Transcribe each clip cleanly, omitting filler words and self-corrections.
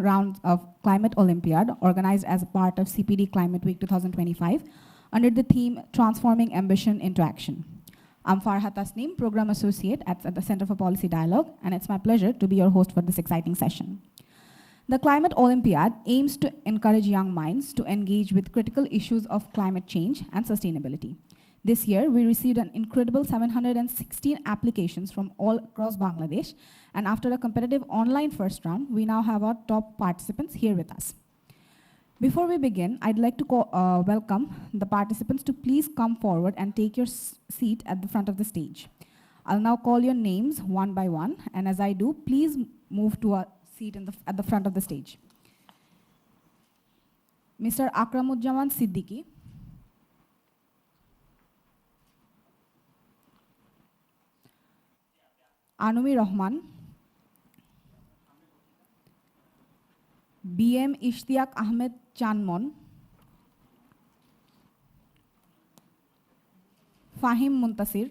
round of Climate Olympiad organized as a part of CPD Climate Week 2025 under the theme Transforming Ambition into Action. I'm Farha Tasneem, Program Associate at the Center for Policy Dialogue, and it's my pleasure to be your host for this exciting session. The Climate Olympiad aims to encourage young minds to engage with critical issues of climate change and sustainability. This year, we received an incredible 716 applications from all across Bangladesh, and after a competitive online first round, we now have our top participants here with us. Before we begin, I'd like to welcome the participants to please come forward and take your seat at the front of the stage. I'll now call your names one by one, and as I do, please move to a seat at the front of the stage. Mr. Akramujjaman Siddiqui. Anumi Rahman, BM Ishtiaq Ahmed Chanmon, Fahim Muntasir,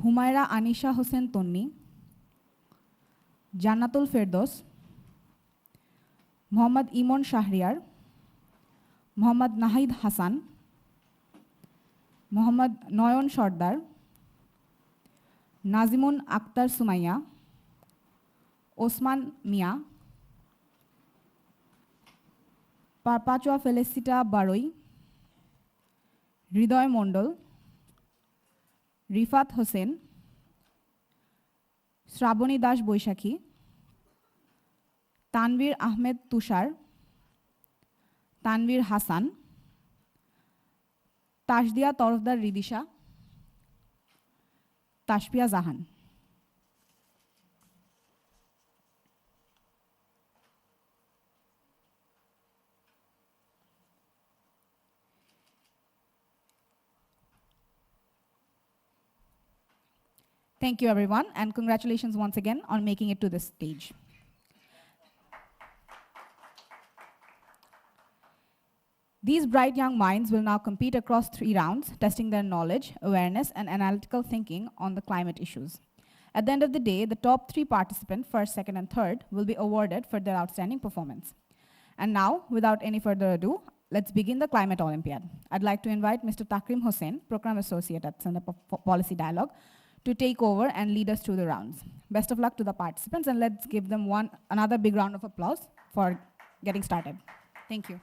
Humaira Anisha Hossein Tonni, Jannatul Firdos, Muhammad Imon Shahriar, Muhammad Nahid Hassan, Muhammad Noyon Shordar, Nazimun Akhtar Sumaya, Osman Mia, Parpachua Felicita Baroi, Hridoy Mondol, Rifat Hossein, Shraboni Das Boishakhi, Tanvir Ahmed Tushar, Tanvir Hassan, Tashdia Torfdar Ridisha, Tashpia Zahan. Thank you, everyone, and congratulations once again on making it to this stage. These bright young minds will now compete across 3 rounds, testing their knowledge, awareness, and analytical thinking on the climate issues. At the end of the day, the top 3 participants, first, second, and third, will be awarded for their outstanding performance. And now, without any further ado, let's begin the Climate Olympiad. I'd like to invite Mr. Takrim Hossain, Program Associate at Center for Policy Dialogue, to take over and lead us through the rounds. Best of luck to the participants, and let's give them another big round of applause for getting started. Thank you.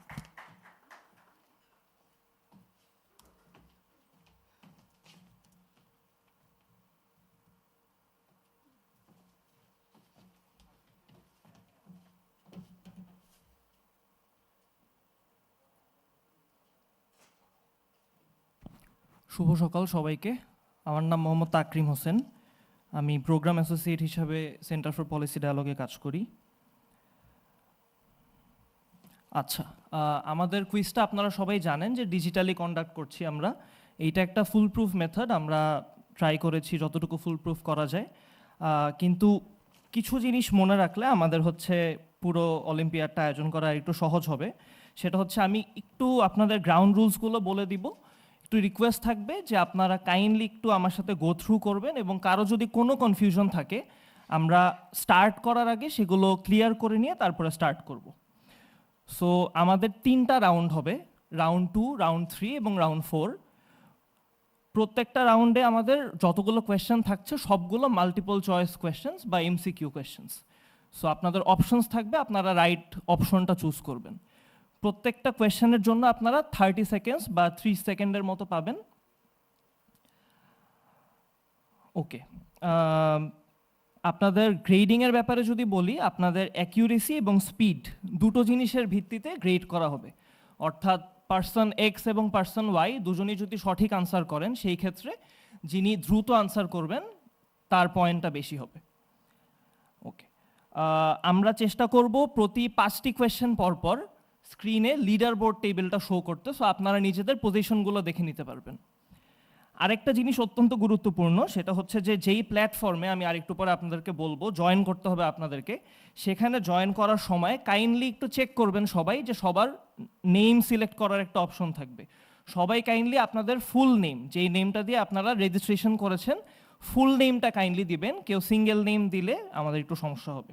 শুভ সকাল সবাইকে। আমার নাম মোহাম্মদ তাকরিম হোসেন। আমি programme associate হিসাবে centre for policy ডায়ালগে কাজ করি। আচ্ছা, আমাদের কুইজটা আপনারা সবাই জানেন যে ডিজিটালি কন্ডাক্ট করছি আমরা। এইটা একটা ফুল প্রুফ মেথড, আমরা ট্রাই করেছি যতটুকু ফুল প্রুফ করা যায়। কিন্তু কিছু জিনিস মনে রাখলে আমাদের হচ্ছে পুরো অলিম্পিয়াডটা আয়োজন করা একটু সহজ হবে। সেটা হচ্ছে আমি একটু আপনাদের গ্রাউন্ড রুলসগুলো বলে দিব। একটু রিকোয়েস্ট থাকবে যে আপনারা কাইন্ডলি একটু আমার সাথে গো থ্রু করবেন, এবং কারো যদি কোনো কনফিউশন থাকে আমরা স্টার্ট করার আগে সেগুলো ক্লিয়ার করে নিয়ে তারপরে স্টার্ট করব। সো আমাদের 3টা রাউন্ড হবে, রাউন্ড 2, রাউন্ড 3 এবং রাউন্ড 4। প্রত্যেকটা রাউন্ডে আমাদের যতগুলো কোয়েশ্চেন থাকছে সবগুলো মাল্টিপল চয়েস কোয়েশ্চেন্স বা এমসিকিউ কোয়েশ্চেন্স। সো আপনাদের অপশনস থাকবে, আপনারা রাইট অপশনটা চুজ করবেন। প্রত্যেকটা কোয়েশ্চেনের জন্য আপনারা 30 সেকেন্ডস বা 3 সেকেন্ডের মতো পাবেন। ওকে, আপনাদের গ্রেডিংয়ের ব্যাপারে যদি বলি, আপনাদের অ্যাকিউরেসি এবং স্পিড দুটো জিনিসের ভিত্তিতে গ্রেড করা হবে। অর্থাৎ পার্সন এক্স এবং পার্সন ওয়াই দুজনেই যদি সঠিক আনসার করেন, সেই ক্ষেত্রে যিনি দ্রুত আনসার করবেন তার পয়েন্টটা বেশি হবে। ওকে, আমরা চেষ্টা করব প্রতি 5টি কোয়েশ্চেন পরপর স্ক্রিনে লিডার বোর্ড টেবিলটা শো করতে, সো আপনারা নিজেদের পজিশনগুলো দেখে নিতে পারবেন। আরেকটা জিনিস অত্যন্ত গুরুত্বপূর্ণ, সেটা হচ্ছে যে যেই প্ল্যাটফর্মে আমি আরেকটু পরে আপনাদেরকে বলবো জয়েন করতে হবে আপনাদেরকে, সেখানে জয়েন করার সময় কাইন্ডলি একটু চেক করবেন সবাই যে সবার নেম সিলেক্ট করার একটা অপশন থাকবে। সবাই কাইন্ডলি আপনাদের ফুল নেম, যেই নেমটা দিয়ে আপনারা রেজিস্ট্রেশন করেছেন, ফুল নেমটা কাইন্ডলি দিবেন। কেউ সিঙ্গেল নেম দিলে আমাদের একটু সমস্যা হবে।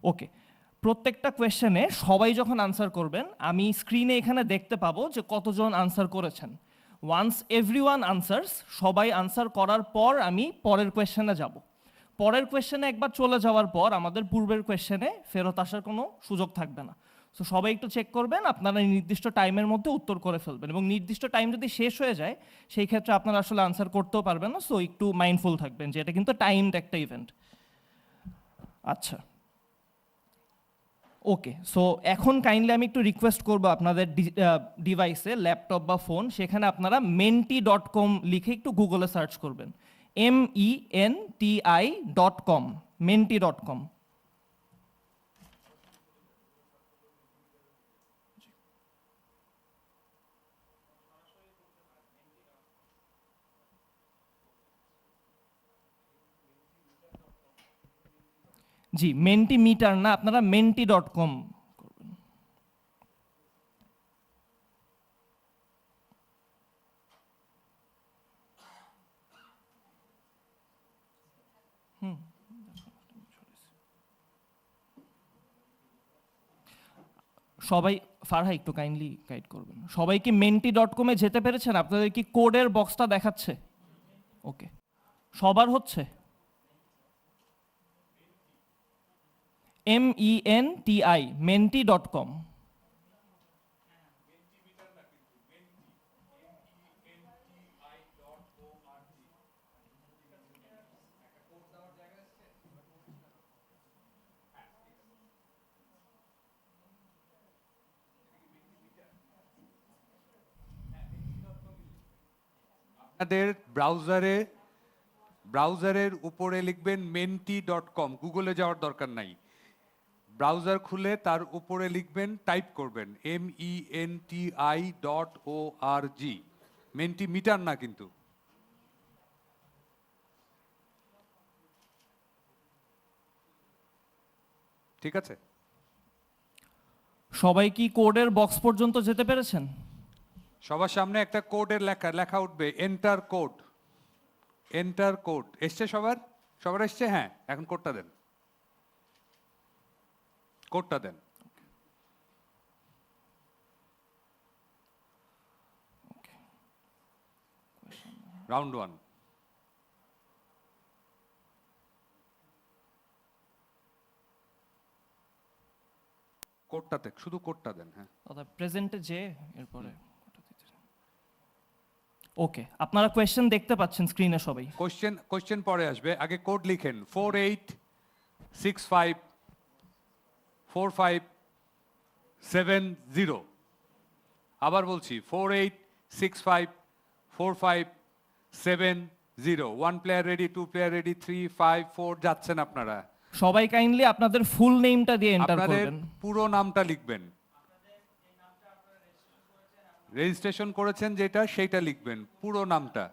ওকে, প্রত্যেকটা কোয়েশ্চেনে সবাই যখন আনসার করবেন আমি স্ক্রিনে এখানে দেখতে পাবো যে কতজন আনসার করেছেন। ওয়ান্স এভরিওয়ান আনসার্স, সবাই আনসার করার পর আমি পরের কোয়েশ্চেনে যাব। পরের কোয়েশ্চেনে একবার চলে যাওয়ার পর আমাদের পূর্বের কোয়েশ্চেনে ফেরত আসার কোনো সুযোগ থাকবে না। সো সবাই একটু চেক করবেন, আপনারা নির্দিষ্ট টাইমের মধ্যে উত্তর করে ফেলবেন, এবং নির্দিষ্ট টাইম যদি শেষ হয়ে যায় সেই ক্ষেত্রে আপনারা আসলে আনসার করতেও পারবেন না। সো একটু মাইন্ডফুল থাকবেন যে এটা কিন্তু টাইমড একটা ইভেন্ট। আচ্ছা, ওকে, সো এখন কাইন্ডলি আমি একটু রিকোয়েস্ট করবো আপনাদের ডিভাইসে, ল্যাপটপ বা ফোন, সেখানে আপনারা menti.com লিখে একটু গুগলে সার্চ করবেন। MENTI.com, menti.com। জি, মেন্টিমিটার না, আপনারা menti.com করবেন। সবাই, ফারহা একটু কাইন্ডলি গাইড করবেন। সবাই কি menti.com-এ যেতে পেরেছেন? আপনাদের কি কোডের বক্সটা দেখাচ্ছে? ওকে, সবার হচ্ছে? MENTI, menti.com। আপনাদের ব্রাউজারের উপরে লিখবেন menti.com, গুগলে যাওয়ার দরকার নাই। ব্রাউজার খুলে তার উপরে লিখবেন, টাইপ করবেন MENTI.org। মেন্টিমিটার না কিন্তু। ঠিক আছে, সবাই কি কোডের বক্স পর্যন্ত যেতে পেরেছেন? সবার সামনে একটা কোডের লেখা উঠবে, এন্টার কোড। এসছে সবার এসছে? হ্যাঁ, এখন কোডটা দেন, রাউন্ড 1। কোডটাতে শুধু কোডটা দেন। হ্যাঁ, অর্থাৎ প্রেজেন্টে যে এরপরে। ওকে, আপনারা কোয়েশ্চেন দেখতে পাচ্ছেন স্ক্রিনে সবাই? কোশ্চেন পরে আসবে, আগে কোড লিখেন 48654570। আবার বলছি 48654570। 1 প্লেয়ার রেডি, 2 প্লেয়ার রেডি, 3 5 4 যাচ্ছেন আপনারা। সবাই কাইন্ডলি আপনাদের ফুল নেমটা দিয়ে এন্টার আপনাদের করবেন। পুরো নামটা লিখবেন, রেজিস্ট্রেশন করেছেন যেটা সেইটা লিখবেন, পুরো নামটা।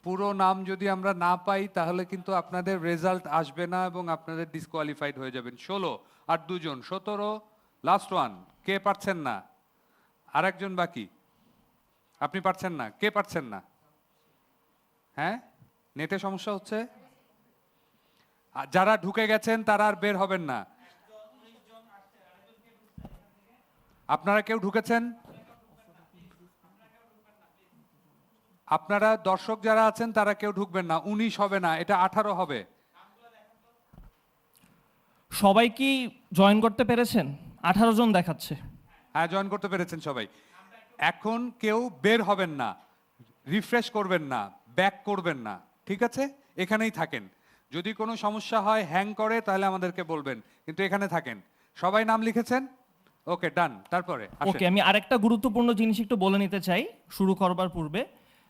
পুরো নাম যদি আমরা না পাই তাহলে কিন্তু আপনাদের রেজাল্ট আসবে না এবং আপনাদের ডিসকোয়ালিফাইড হয়ে যাবেন। 16 আর 2 জন, 17, লাস্ট ওয়ান। কে পারছেন না? আরেকজন বাকি। আপনি পারছেন না? কে পারছেন না? হ্যাঁ, নেটে সমস্যা হচ্ছে। যারা ঢুকে গেছেন তারা আর বের হবেন না। আপনারা কেউ ঢুকেছেন? আপনারা দর্শক যারা আছেন তারা কেউ ঢুকবেন না। 19 হবে না, এটা 18 হবে। সবাই কি জয়েন করতে পেরেছেন? 18 জন দেখাচ্ছে। হ্যাঁ, জয়েন করতে পেরেছেন সবাই। এখন কেউ বের হবেন না, রিফ্রেশ করবেন না, ব্যাক করবেন না, ঠিক আছে? এখানেই থাকেন। যদি কোনো সমস্যা হয়, হ্যাং করে, তাহলে আমাদেরকে বলবেন, কিন্তু এখানে থাকেন। সবাই নাম লিখেছেন? ওকে, ডান। তারপরে ওকে, আমি আরেকটা গুরুত্বপূর্ণ জিনিস একটু বলে নিতে চাই শুরু করবার পূর্বে।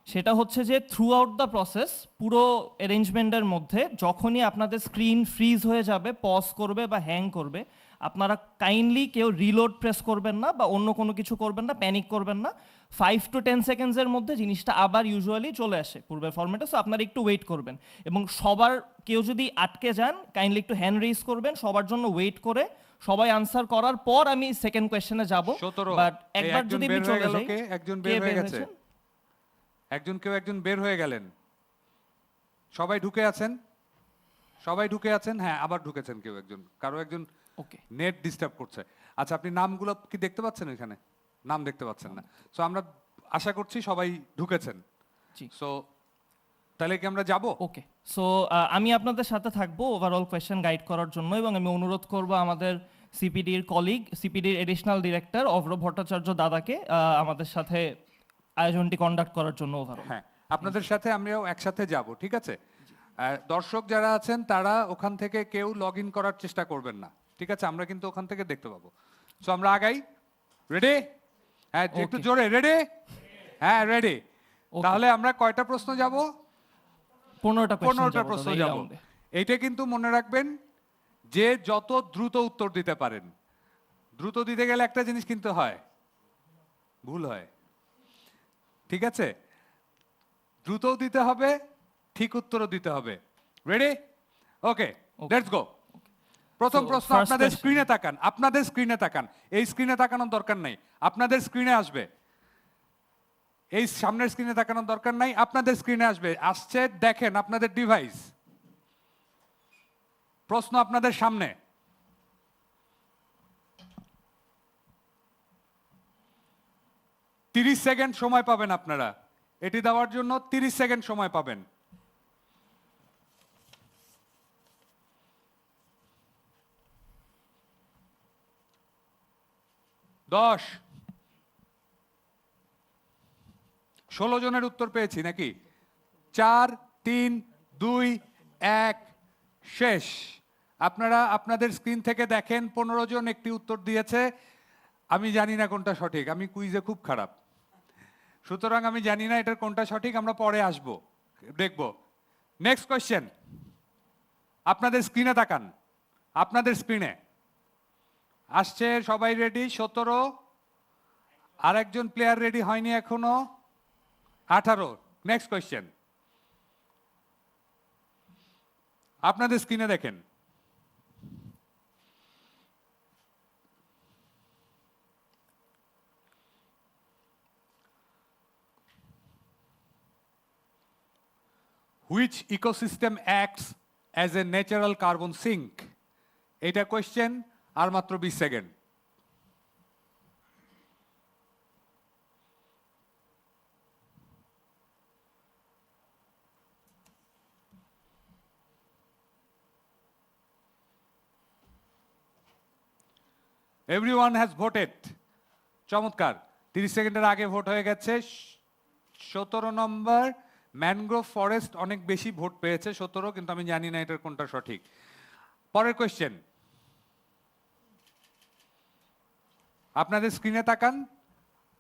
সেটা হচ্ছে যে থ্রু আউট দ্য প্রসেস, পুরো অ্যারেঞ্জমেন্টের মধ্যে যখনই আপনাদের স্ক্রিন ফ্রিজ হয়ে যাবে, পজ করবে বা হ্যাং করবে, আপনারা কাইন্ডলি কেউ রিলোড প্রেস করবেন না বা অন্য কোনো কিছু করবেন না, প্যানিক করবেন না। 5 to 10 সেকেন্ডসের মধ্যে জিনিসটা আবার ইউজুয়ালি চলে আসে পূর্বের ফরম্যাটে। সো আপনারা একটু ওয়েট করবেন, এবং সবার কেউ যদি আটকে যান কাইন্ডলি একটু হ্যান্ড রেইজ করবেন, সবার জন্য ওয়েট করে সবাই আনসার করার পর আমি সেকেন্ড কোয়েশ্চেনে যাব। 17, বাট একবার যদি আমি চলে যাই, একজন বের হয়ে গেছে, একজন বের হয়ে গেলেন। সবাই ঢুকে আছেন? সবাই ঢুকে আছেন? হ্যাঁ, আবার ঢুকেছেন কেউ একজন, কারো একজন ওকে। নেট ডিস্টার্ব করছে। আচ্ছা, আপনি নামগুলো কি দেখতে পাচ্ছেন এখানে? নাম দেখতে পাচ্ছেন না। সো আমরা আশা করছি সবাই ঢুকেছেন। জি। সো তাহলে কি আমরা যাব? ওকে, সো আমি আপনাদের সাথে থাকবো ওভারঅল কোয়েশ্চেন গাইড করার জন্য, এবং আমি অনুরোধ করব আমাদের সিপিডির কলিগ, সিপিডির এডিশনাল ডিরেক্টর অভ্র ভট্টাচার্য দাদাকে আমাদের সাথে আয়োজনটি কন্ডাক্ট করার জন্য ওভারঅল। হ্যাঁ, আপনাদের সাথে আমরাও একসাথে যাব, ঠিক আছে? দর্শক যারা আছেন তারা ওখান থেকে কেউ লগ ইন করার চেষ্টা করবেন না, ঠিক আছে? আমরা কিন্তু ওখান থেকে দেখতে পাবো। সো আমরা আগাই। রেডি? হ্যাঁ, একটু Okay. জোরে। রেডি? হ্যাঁ, রেডি। Okay. তাহলে আমরা কয়টা প্রশ্ন যাব? 15টা 15টা প্রশ্ন যাব। রাউন্ডে। এইটা কিন্তু মনে রাখবেন যে যত দ্রুত উত্তর দিতে পারেন। দ্রুত দিতে গেলে একটা জিনিস কিন্তু হয়, ভুল হয়, ঠিক আছে? দ্রুতও দিতে হবে, ঠিক উত্তরও দিতে হবে। রেডি? Okay, let's go. প্রথম So, প্রশ্ন, first আপনাদের question. স্ক্রিনে তাকান, আপনাদের স্ক্রিনে তাকান। এই স্ক্রিনে তাকানোর দরকার নাই, আপনাদের স্ক্রিনে আসবে। এই সামনের স্ক্রিনে তাকানোর দরকার নাই, আপনাদের স্ক্রিনে আসবে। আসছে, দেখেন আপনাদের ডিভাইস। প্রশ্ন আপনাদের সামনে। তিরিশ সেকেন্ড সময় পাবেন আপনারা। এটি দেওয়ার জন্য 30 সেকেন্ড সময় পাবেন। 10, 16 জনের উত্তর পেয়েছি নাকি? 4, 3, 2, 1, শেষ। আপনারা আপনাদের স্ক্রিন থেকে দেখেন 15 জন একটি উত্তর দিয়েছে। আমি জানি না কোনটা সঠিক, আমি কুইজে খুব খারাপ, সুতরাং আমি জানি না এটার কোনটা সঠিক, আমরা পরে আসবো, দেখব। নেক্সট কোয়েশ্চেন, আপনাদের স্ক্রিনে তাকান, আপনাদের স্ক্রিনে আসছে। সবাই রেডি? 17। আরেকজন প্লেয়ার রেডি হয়নি এখনো, 18। নেক্সট কোয়েশ্চেন, আপনাদের স্ক্রিনে দেখেন। Which ecosystem acts as a natural carbon sink? এটা কোয়েশ্চেন, আর মাত্র 20 সেকেন্ড। Everyone has voted. চমৎকার, 30 সেকেন্ডের আগে ভোট হয়ে গেছে। 17 নম্বর ম্যানগ্রোভ ফরেস্ট অনেক বেশি ভোট পেয়েছে, 17, কিন্তু আমি জানি না এটার কোনটা সঠিক। পরের কোয়েশ্চেন, আপনাদের স্ক্রিনে তাকান।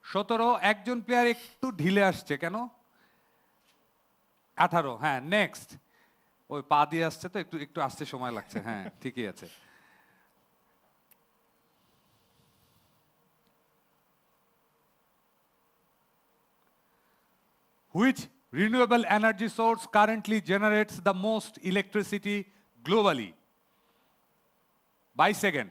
17, একজন প্লেয়ার একটু ঢিলে আসছে কেন? 18, হ্যাঁ। নেক্সট, ওই পা দিয়ে আসছে তো একটু একটু আসতে সময় লাগছে, হ্যাঁ ঠিকই আছে। Which renewable energy source currently generates the most electricity globally? By second.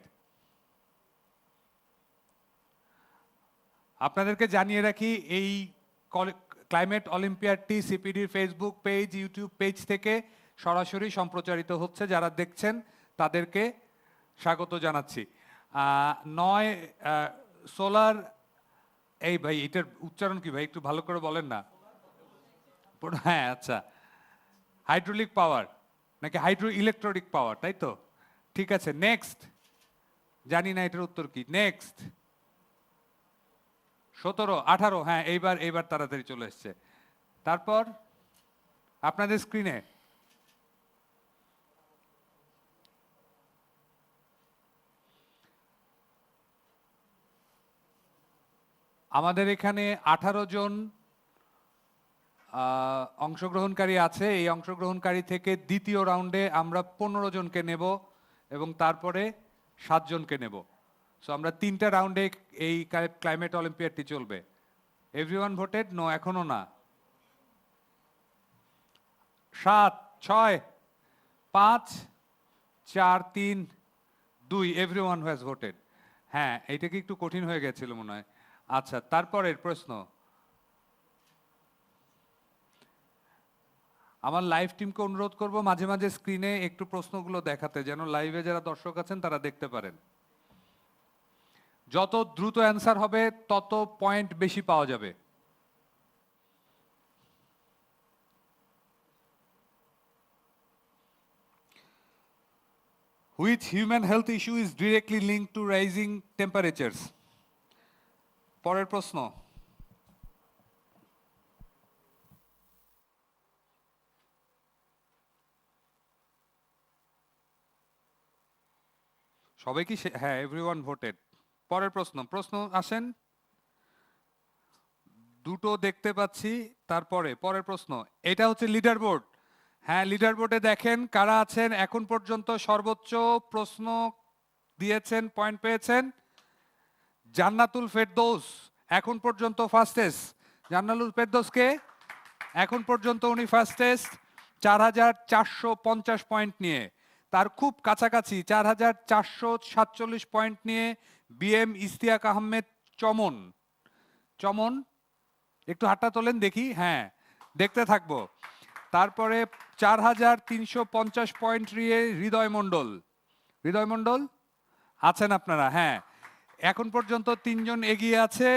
আপনাদেরকে জানিয়ে রাখি, এই ক্লাইমেট অলিম্পিয়াডটি সিপিডির ফেসবুক পেজ, ইউটিউব পেজ থেকে সরাসরি সম্প্রচারিত হচ্ছে। যারা দেখছেন তাদেরকে স্বাগত জানাচ্ছি। 9 সোলার, এই ভাই এটার উচ্চারণ কি ভাই, একটু ভালো করে বলেন না। হ্যাঁ, আচ্ছা, হাইড্রোলিক পাওয়ার নাকি হাইড্রো ইলেকট্রিক পাওয়ার, তাই তো? ঠিক আছে, নেক্সট। জানি না এটার উত্তর কি। নেক্সট, 17, 18, হ্যাঁ এইবার তাড়াতাড়ি চলে এসছে। তারপর আপনাদের স্ক্রিনে আমাদের এখানে 18 জন অংশগ্রহণকারী আছে। এই অংশগ্রহণকারী থেকে দ্বিতীয় রাউন্ডে আমরা 15 জনকে নেব এবং তারপরে 7 জনকে নেব। সো আমরা 3টা রাউন্ডে এই ক্লাইমেট অলিম্পিয়াডটি চলবে। Everyone voted? নো, এখনো না। 7, 6, 5, 4, 3, 2, এভরিওয়ান হ্যাজ ভোটেড। হ্যাঁ, এইটা কি একটু কঠিন হয়ে গেছিল মনে হয়। আচ্ছা, তারপরের প্রশ্ন, আমার লাইভ টিমকে অনুরোধ করব মাঝে মাঝে স্ক্রিনে একটু প্রশ্নগুলো দেখাতে, যেন লাইভে যারা দর্শক আছেন তারা দেখতে পারেন। যত দ্রুত অ্যান্সার হবে তত পয়েন্ট বেশি পাওয়া যাবে। Which human health issue is directly linked to rising temperatures? পরের প্রশ্ন। সবাই কি হ্যাঁ, এভরিওয়ান ভোটেড। পরের প্রশ্ন আসেন। দুটো দেখতে পাচ্ছি। তারপরে পরের প্রশ্ন, এটা হচ্ছে লিডার বোর্ড। হ্যাঁ, লিডার বোর্ডে দেখেন কারা আছেন। এখন পর্যন্ত সর্বোচ্চ প্রশ্ন দিয়েছেন, পয়েন্ট পেয়েছেন জান্নাতুল ফেরদৌস, এখন পর্যন্ত ফার্স্টেস্ট। জান্নাতুল ফেরদৌসকে এখন পর্যন্ত উনি ফার্স্টেস্ট 4450 পয়েন্ট নিয়ে। তার খুব কাছাকাছি 4447 পয়েন্ট নিয়ে বিএম ইস্তিয়াক আহমেদ চমন। চমন একটু হাতটা তোলেন দেখি, হ্যাঁ দেখতে থাকবো। তারপরে 4350 পয়েন্ট নিয়ে হৃদয় মণ্ডল। হৃদয় মণ্ডল আছেন আপনারা? হ্যাঁ, এখন পর্যন্ত 3 জন এগিয়ে আছে।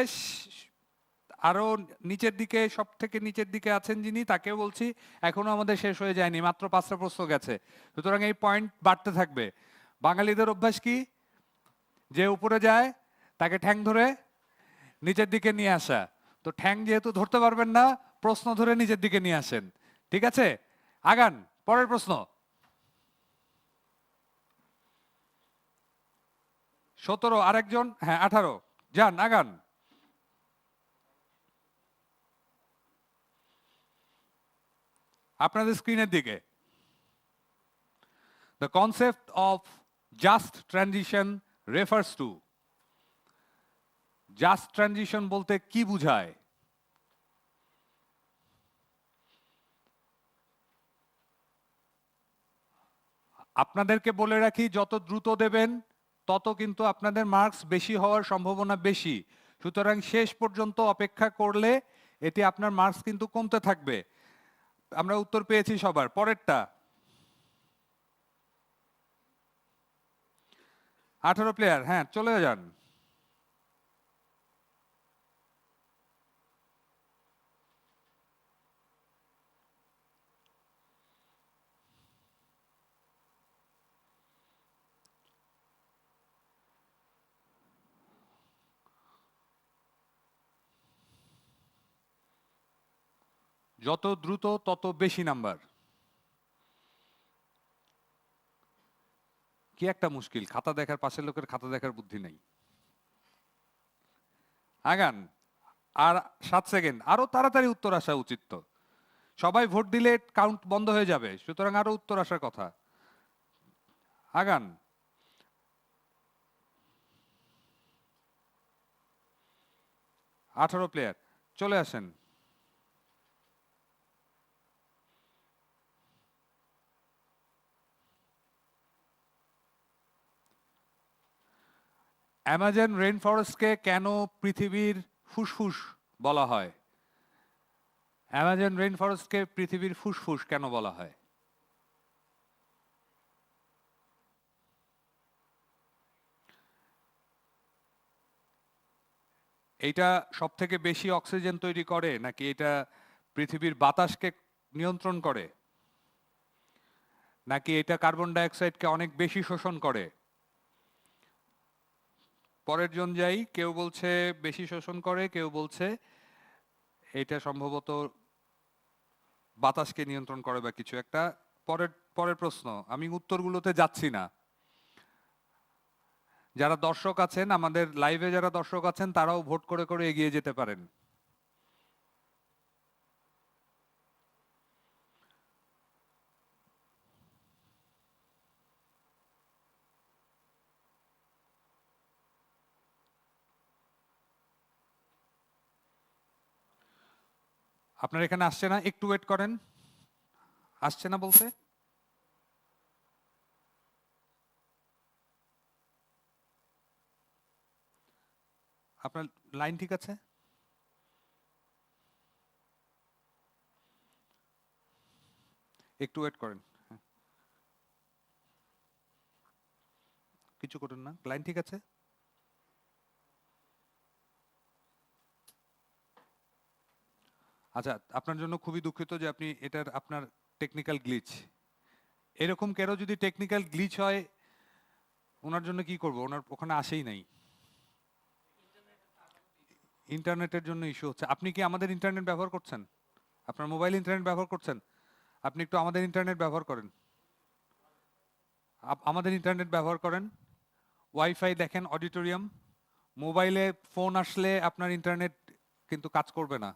আরো নিচের দিকে, সব থেকে নিচের দিকে আছেন যিনি, তাকেও বলছি এখনো আমাদের শেষ হয়ে যায়নি, মাত্র 5টা প্রশ্ন গেছে, সুতরাং এই পয়েন্ট বাড়তে থাকবে। বাঙালিদের অভ্যাস কি, যে উপরে যায় তাকে ঠ্যাং ধরে নিচের দিকে নিয়ে আসা। তো ঠ্যাং যেহেতু ধরতে পারবেন না, প্রশ্ন ধরে নিচের দিকে নিয়ে আসেন, ঠিক আছে? আগান, পরের প্রশ্ন। 17, আরেকজন, হ্যাঁ 18, যান আগান। আপনাদের স্ক্রিনের দিকে। The concept of just transition refers to, just transition বলতে কি বোঝায়? আপনাদেরকে বলে রাখি, যত দ্রুত দেবেন তত কিন্তু আপনাদের মার্কস বেশি হওয়ার সম্ভাবনা বেশি, সুতরাং শেষ পর্যন্ত অপেক্ষা করলে এটি আপনার মার্কস কিন্তু কমতে থাকবে। আমরা উত্তর পেয়েছি সবার। পরেরটা 18 প্লেয়ার, হ্যাঁ চলে যান। যত দ্রুত তত বেশি নাম্বার। কি একটা মুশকিল, খাতা দেখার, পাশের লোকের খাতা দেখার বুদ্ধি নেই। আগান, আর 7 সেকেন্ড, আরো তাড়াতাড়ি উত্তর আসা উচিত। তো সবাই ভোট দিলে কাউন্ট বন্ধ হয়ে যাবে, সুতরাং আরো উত্তর আসার কথা। আগান। আঠারো প্লেয়ার, চলে আসেন। অ্যামাজন রেইন ফরেস্টকে কেন পৃথিবীর ফুসফুস বলা হয়? অ্যামাজন রেইন ফরেস্টকে পৃথিবীর ফুসফুস কেন বলা হয়? এইটা সব থেকে বেশি অক্সিজেন তৈরি করে, নাকি এটা পৃথিবীর বাতাসকে নিয়ন্ত্রণ করে, নাকি এটা কার্বন ডাইঅক্সাইডকে অনেক বেশি শোষণ করে? পরের জন যাই, কেউ বলছে বেশি শোষণ করে, কেউ বলছে এটা সম্ভবত বাতাসকে নিয়ন্ত্রণ করে বা কিছু একটা। পরের পরের প্রশ্ন, আমি উত্তরগুলোতে যাচ্ছি না। যারা দর্শক আছেন, আমাদের লাইভে যারা দর্শক আছেন, তারাও ভোট করে করে এগিয়ে যেতে পারেন। আপনার এখানে আসছে না, একটু ওয়েট করেন। আসছে না বলতে, আপনার লাইন ঠিক আছে? একটু ওয়েট করেন, হ্যাঁ। কিছু করেন না, ক্লায়েন্ট ঠিক আছে? আচ্ছা, আপনার জন্য খুবই দুঃখিত যে আপনি এটার আপনার টেকনিক্যাল গ্লিচ। এরকম কেন যদি টেকনিক্যাল গ্লিচ হয়, ওনার জন্য কি করব? ওনার ওখানে আসেই নাই। ইন্টারনেটের জন্য ইস্যু হচ্ছে। আপনি কি আমাদের ইন্টারনেট ব্যবহার করছেন? আপনার মোবাইল ইন্টারনেট ব্যবহার করছেন? আপনি একটু আমাদের ইন্টারনেট ব্যবহার করেন। আমাদের ইন্টারনেট ব্যবহার করেন, ওয়াইফাই দেখেন অডিটোরিয়াম। মোবাইলে ফোন আসলে আপনার ইন্টারনেট কিন্তু কাজ করবে না।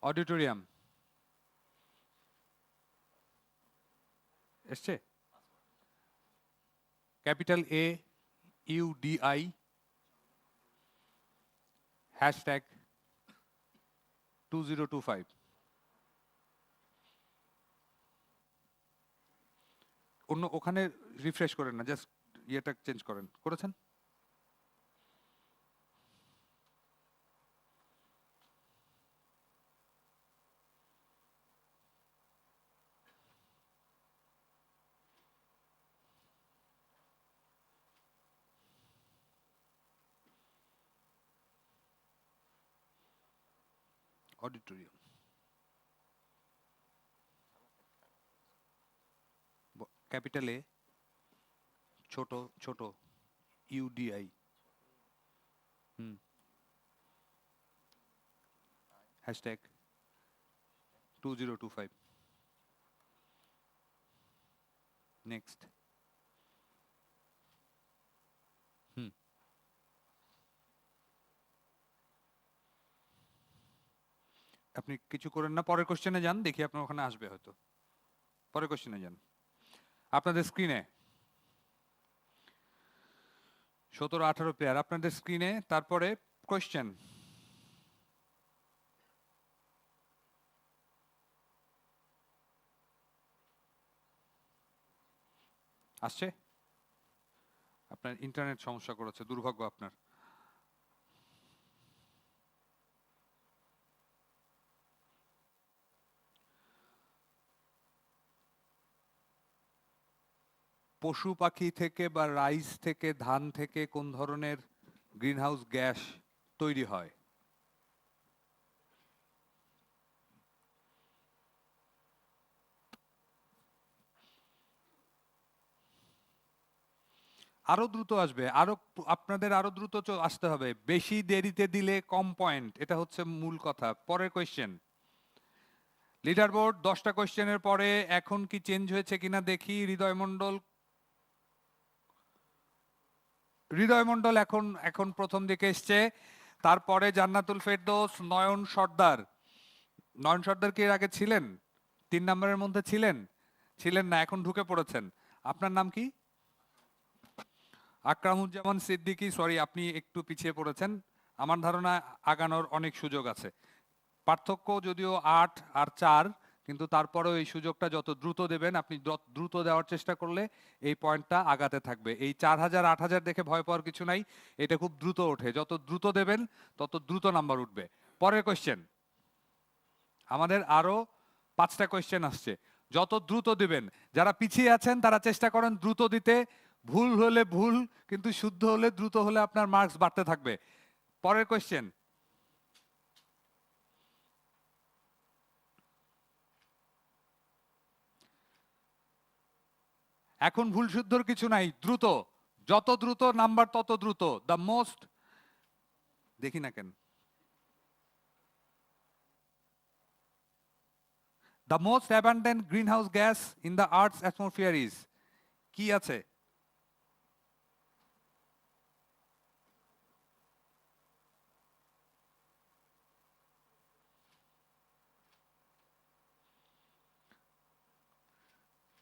অডিটোরিয়াম এসছে? Capital A UDI hashtag 2025। অন্য ওখানে রিফ্রেশ করেন না, জাস্ট ইয়েটা চেঞ্জ করেন। করেছেন? অডিটোরিয়াম ক্যাপিটাল এ ছোট ছোট ইউডিআই হ্যাশট্যাগ 2025। নেক্সট। আপনি কিছু করেন না, পরের কোশ্চেনে যান, দেখি আপনার ওখানে আসবে হয়তো। পরের কোশ্চেনে যান। আপনাদের স্ক্রিনে 17-18 প্লেয়ার আপনাদের স্ক্রিনে। তারপরে কোশ্চেন আসছে। আপনার ইন্টারনেট সমস্যা করেছে, দুর্ভাগ্য আপনার। পশু পাখি থেকে বা রাইস থেকে, ধান থেকে কোন ধরনের গ্রিনহাউস গ্যাস তৈরি হয়? আরো দ্রুত আসবে, আরো আপনাদের আরো দ্রুত আসতে হবে। বেশি দেরিতে দিলে কম পয়েন্ট, এটা হচ্ছে মূল কথা। পরের কোয়েশ্চেন। লিডার বোর্ড 10টা কোয়েশ্চেনের পরে এখন কি চেঞ্জ হয়েছে কিনা দেখি। হৃদয় মণ্ডল এখন এখন প্রথম দিকে এসছে। তারপরে জান্নাতুল ফেরদৌস, নয়ন সর্দার। নয়ন সর্দার কি এর আগে ছিলেন? 3 নম্বরের মধ্যে ছিলেন? ছিলেন না, এখন ঢুকে পড়েছেন। আপনার নাম কি? আকরামুজ্জামান সিদ্দিকী। সরি, আপনি একটু পিছিয়ে পড়েছেন। আমার ধারণা আগানোর অনেক সুযোগ আছে। পার্থক্য যদিও 8 আর 4, কিন্তু তারপরেও এই সুযোগটা যত দ্রুত দেবেন, আপনি দ্রুত দেওয়ার চেষ্টা করলে এই পয়েন্টটা আগাতে থাকবে। এই 4000 8000 দেখে ভয় পাওয়ার কিছু নাই, এটা খুব দ্রুত ওঠে। যত দ্রুত দেবেন তত দ্রুত নাম্বার উঠবে। পরের কোয়েশ্চেন। আমাদের আরো 5টা কোয়েশ্চেন আসছে, যত দ্রুত দিবেন। যারা পিছিয়ে আছেন তারা চেষ্টা করেন দ্রুত দিতে। ভুল হলে ভুল, কিন্তু শুদ্ধ হলে, দ্রুত হলে আপনার মার্কস বাড়তে থাকবে। পরের কোয়েশ্চেন। এখন ভুল শুদ্ধর কিছু নাই, দ্রুত। যত দ্রুত নাম্বার তত দ্রুত। দ্য মোস্ট, দেখি না কেন, the most abundant green house gas in the earth's atmosphere is, কি আছে?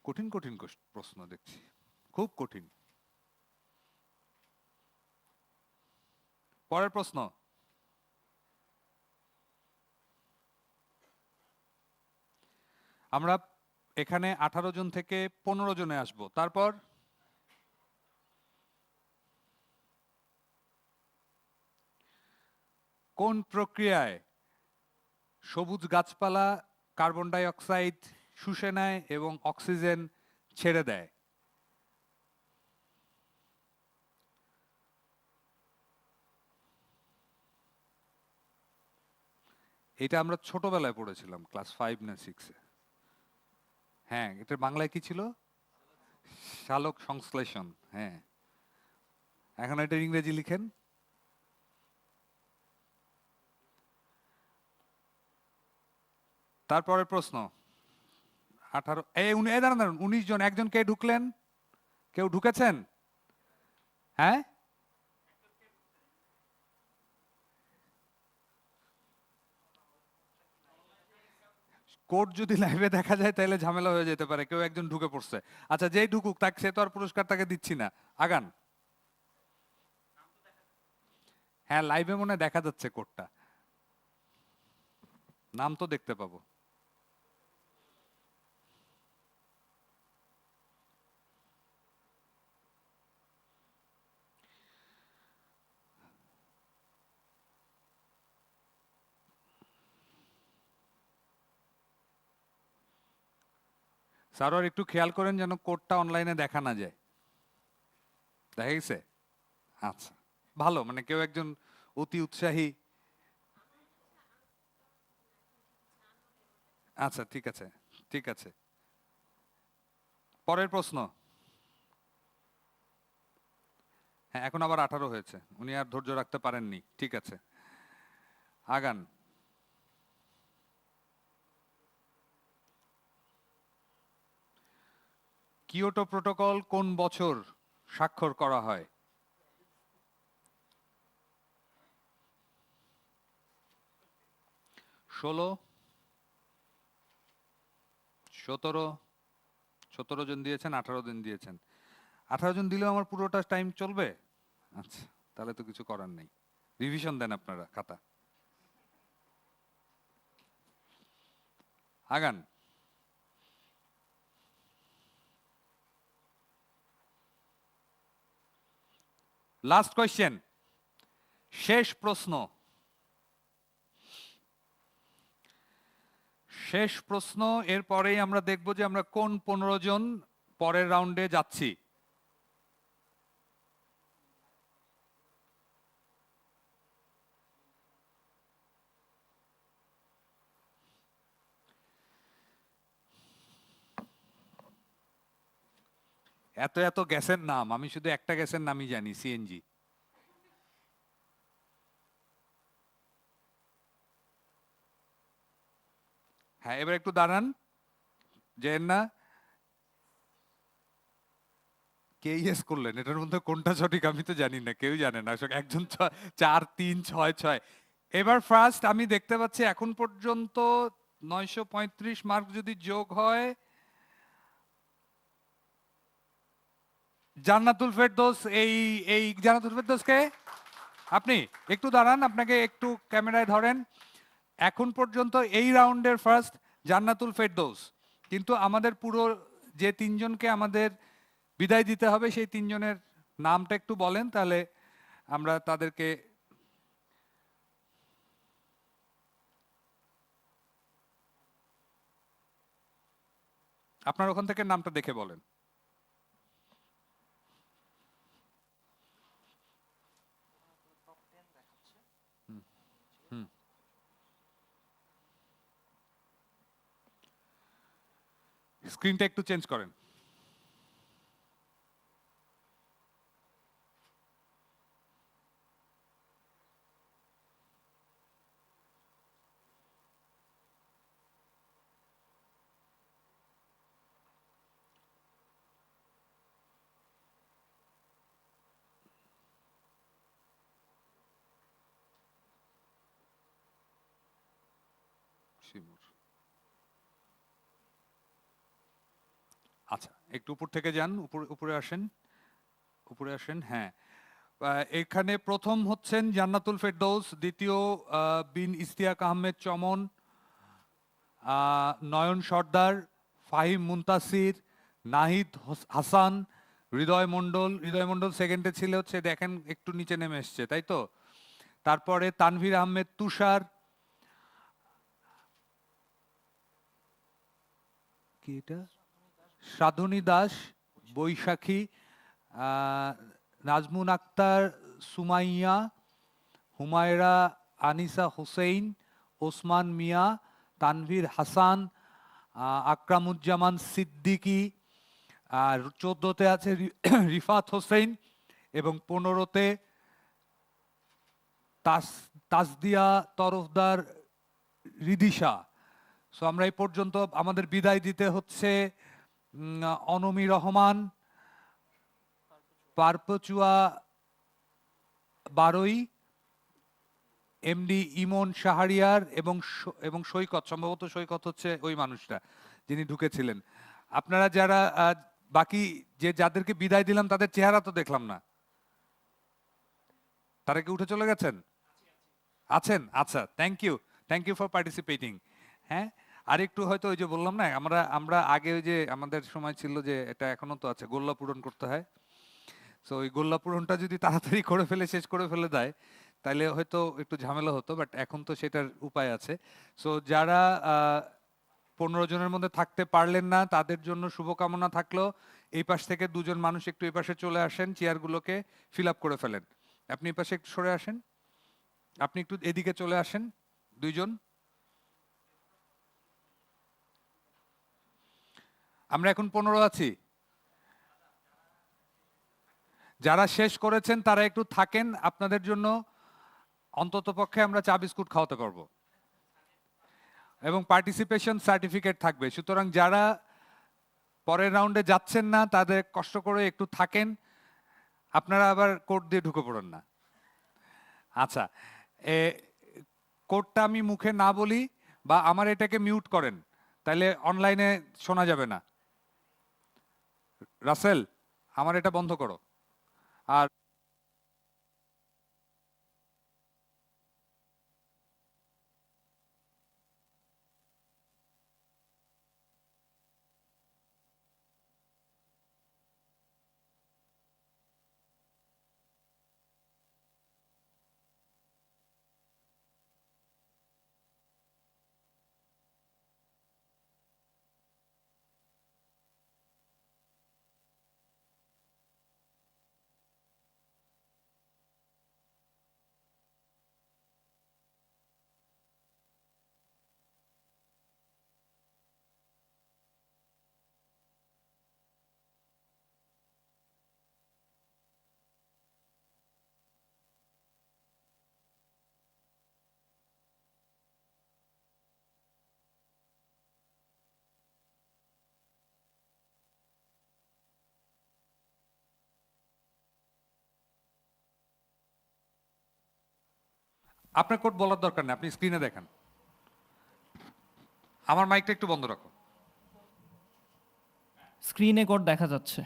কঠিন কঠিন প্রশ্ন দেখছি, খুব কঠিন। পরের প্রশ্ন। আমরা এখানে 18 জন থেকে 15 জনে আসব। তারপর কোন প্রক্রিয়ায় সবুজ গাছপালা কার্বন ডাই অক্সাইড শুষে নেয় এবং অক্সিজেন ছেড়ে দেয়? এটা আমরা ছোটবেলায় পড়েছিলাম, ক্লাস 5 না 6-এ। হ্যাঁ, এটা বাংলায় কি ছিল? সালোক সংশ্লেষণ। হ্যাঁ, এখন এটা ইংরেজি লিখেন। তারপরের প্রশ্ন 18 দাঁড়ান 19 জন, একজন কে ঢুকলেন? কেউ ঢুকেছেন? হ্যাঁ, কোড যদি লাইভে দেখা যায় তাহলে ঝামেলা হয়ে যেতে পারে, কেউ একজন ঢুকে পড়ছে। আচ্ছা, যেই ঢুকুক তাকে, সে তো আর পুরস্কার তাকে দিচ্ছি না, আগান। হ্যাঁ, লাইভে মনে হয় দেখা যাচ্ছে কোডটা, নাম তো দেখতে পাবো। স্যার একটু খেয়াল করেন যেন কোডটা অনলাইনে দেখা না যায়। দেখা গেছে? আচ্ছা, ভালো, মানে কেউ একজন অতি উৎসাহী। আচ্ছা, ঠিক আছে, ঠিক আছে। পরের প্রশ্ন। হ্যাঁ, এখন আবার 18 হয়েছে, উনি আর ধৈর্য রাখতে পারেননি। ঠিক আছে, আগান। কিয়োটো প্রোটোকল কোন বছর স্বাক্ষর করা হয়? 16, 17? 17 জন দিয়েছেন, 18 জন দিয়েছেন। 18 জন দিলেও আমার পুরোটা টাইম চলবে? আচ্ছা, তাহলে তো কিছু করার নেই, রিভিশন দেন আপনারা খাতা। আগান। লাস্ট কোয়েশ্চেন, শেষ প্রশ্ন। শেষ প্রশ্ন, এরপরেই আমরা দেখব যে আমরা কোন 15 জন পরের রাউন্ডে যাচ্ছি। এত এত গ্যাসের নাম, আমি শুধু একটা গ্যাসের নামই জানি, সিএনজি। হ্যাঁ, এবার একটু দাঁড়ান, যেন না। কে ইয়েস করলেন? এটার মধ্যে কোনটা সঠিক আমি তো জানি না, কেউ জানে না, একজন 4, 3, 6, 6। এবার ফার্স্ট আমি দেখতে পাচ্ছি এখন পর্যন্ত 935 মার্ক যদি যোগ হয়, জান্নাতুল ফেরদৌস। এই এই জান্নাতুল ফেরদৌসকে আপনি একটু দাঁড়ান, আপনাকে একটু ক্যামেরায় ধরেন। এখন পর্যন্ত এই রাউন্ডের ফার্স্ট জান্নাতুল ফেরদৌস। কিন্তু আমাদের পুরো যে 3 জনকে আমাদের বিদায় দিতে হবে, সেই 3 জনের নামটা একটু বলেন, তাহলে আমরা তাদেরকে। আপনার ওখান থেকে নামটা দেখে বলেন। স্ক্রিনটা একটু চেঞ্জ করেন। শিমুর। আচ্ছা, একটু উপর থেকে যান, উপরে আসেন, উপরে আসেন। হ্যাঁ, এখানে প্রথম হচ্ছেন জান্নাতুল ফেরদৌস, দ্বিতীয় বিন ইস্তিয়াক আহমেদ চমন, নয়ন সর্দার, ফাহিম মুনতাসির, নাহিদ হাসান, হৃদয় মণ্ডল। হৃদয় মণ্ডল সেকেন্ডে ছিল, হচ্ছে দেখেন একটু নিচে নেমে এসছে, তাই তো? তারপরে তানভীর আহমেদ তুষার, কি এটা, সাধনী দাস, বৈশাখী, নাজমুন আক্তার, সুমাইয়া, হুমায়রা, আনিসা হোসেন, ওসমান মিয়া, তানভীর হাসান, আকরামুজ্জামান সিদ্দিকী, আর 14তে আছে রিফাত হোসেন এবং 15তে তাসদিয়া তরফদার, রিদিশা। সো আমরা এই পর্যন্ত আমাদের বিদায় দিতে হচ্ছে অনমি রহমান, পারপচুয়া বারোই, এমডি ইমন শাহরিয়ার এবং সৈকত, সম্ভবত সৈকত হচ্ছে ওই মানুষটা যিনি ঢুকেছিলেন। আপনারা যারা বাকি যাদেরকে বিদায় দিলাম তাদের চেহারা তো দেখলাম না, তারা কি উঠে চলে গেছেন? আছেন? আচ্ছা, থ্যাংক ইউ ফর পার্টিসিপেটিং। হ্যাঁ, আর একটু হয়তো ওই যে বললাম না, আমরা আগে ওই যে আমাদের সময় ছিল যে এটা এখনো তো আছে, গোল্লা পূরণ করতে হয়। সো ওই গোল্লা পূরণটা যদি তাড়াতাড়ি করে ফেলে শেষ করে ফেলে দেয় তাহলে হয়তো একটু ঝামেলা হতো, বাট এখন তো সেটার উপায় আছে। সো যারা 15 জনের মধ্যে থাকতে পারলেন না তাদের জন্য শুভকামনা থাকলো। এই পাশ থেকে 2 জন মানুষ একটু এই পাশে চলে আসেন, চেয়ারগুলোকে ফিল আপ করে ফেলেন। আপনি এই পাশে একটু সরে আসেন, আপনি একটু এদিকে চলে আসেন 2 জন। আমরা এখন 15 আছি। যারা শেষ করেছেন তারা একটু থাকেন, আপনাদের জন্য অন্ততপক্ষে আমরা চা বিস্কুট খাওয়াতে পারবো এবং পার্টিসিপেশন সার্টিফিকেট থাকবে। সুতরাং যারা পরের রাউন্ডে যাচ্ছেন না তাদের কষ্ট করে একটু থাকেন, আপনারা আবার কোড দিয়ে ঢুকে পড়েন না। আচ্ছা, কোডটা আমি মুখে না বলি বা আমার এটাকে মিউট করেন, তাহলে অনলাইনে শোনা যাবে না। রাসেল, আমার এটা বন্ধ করো। আর আপনার কোড বলার দরকার নেই, আপনি স্ক্রিনে দেখেন। আমার মাইকটা একটু বন্ধ রাখো। স্ক্রিনে কোড দেখা যাচ্ছে।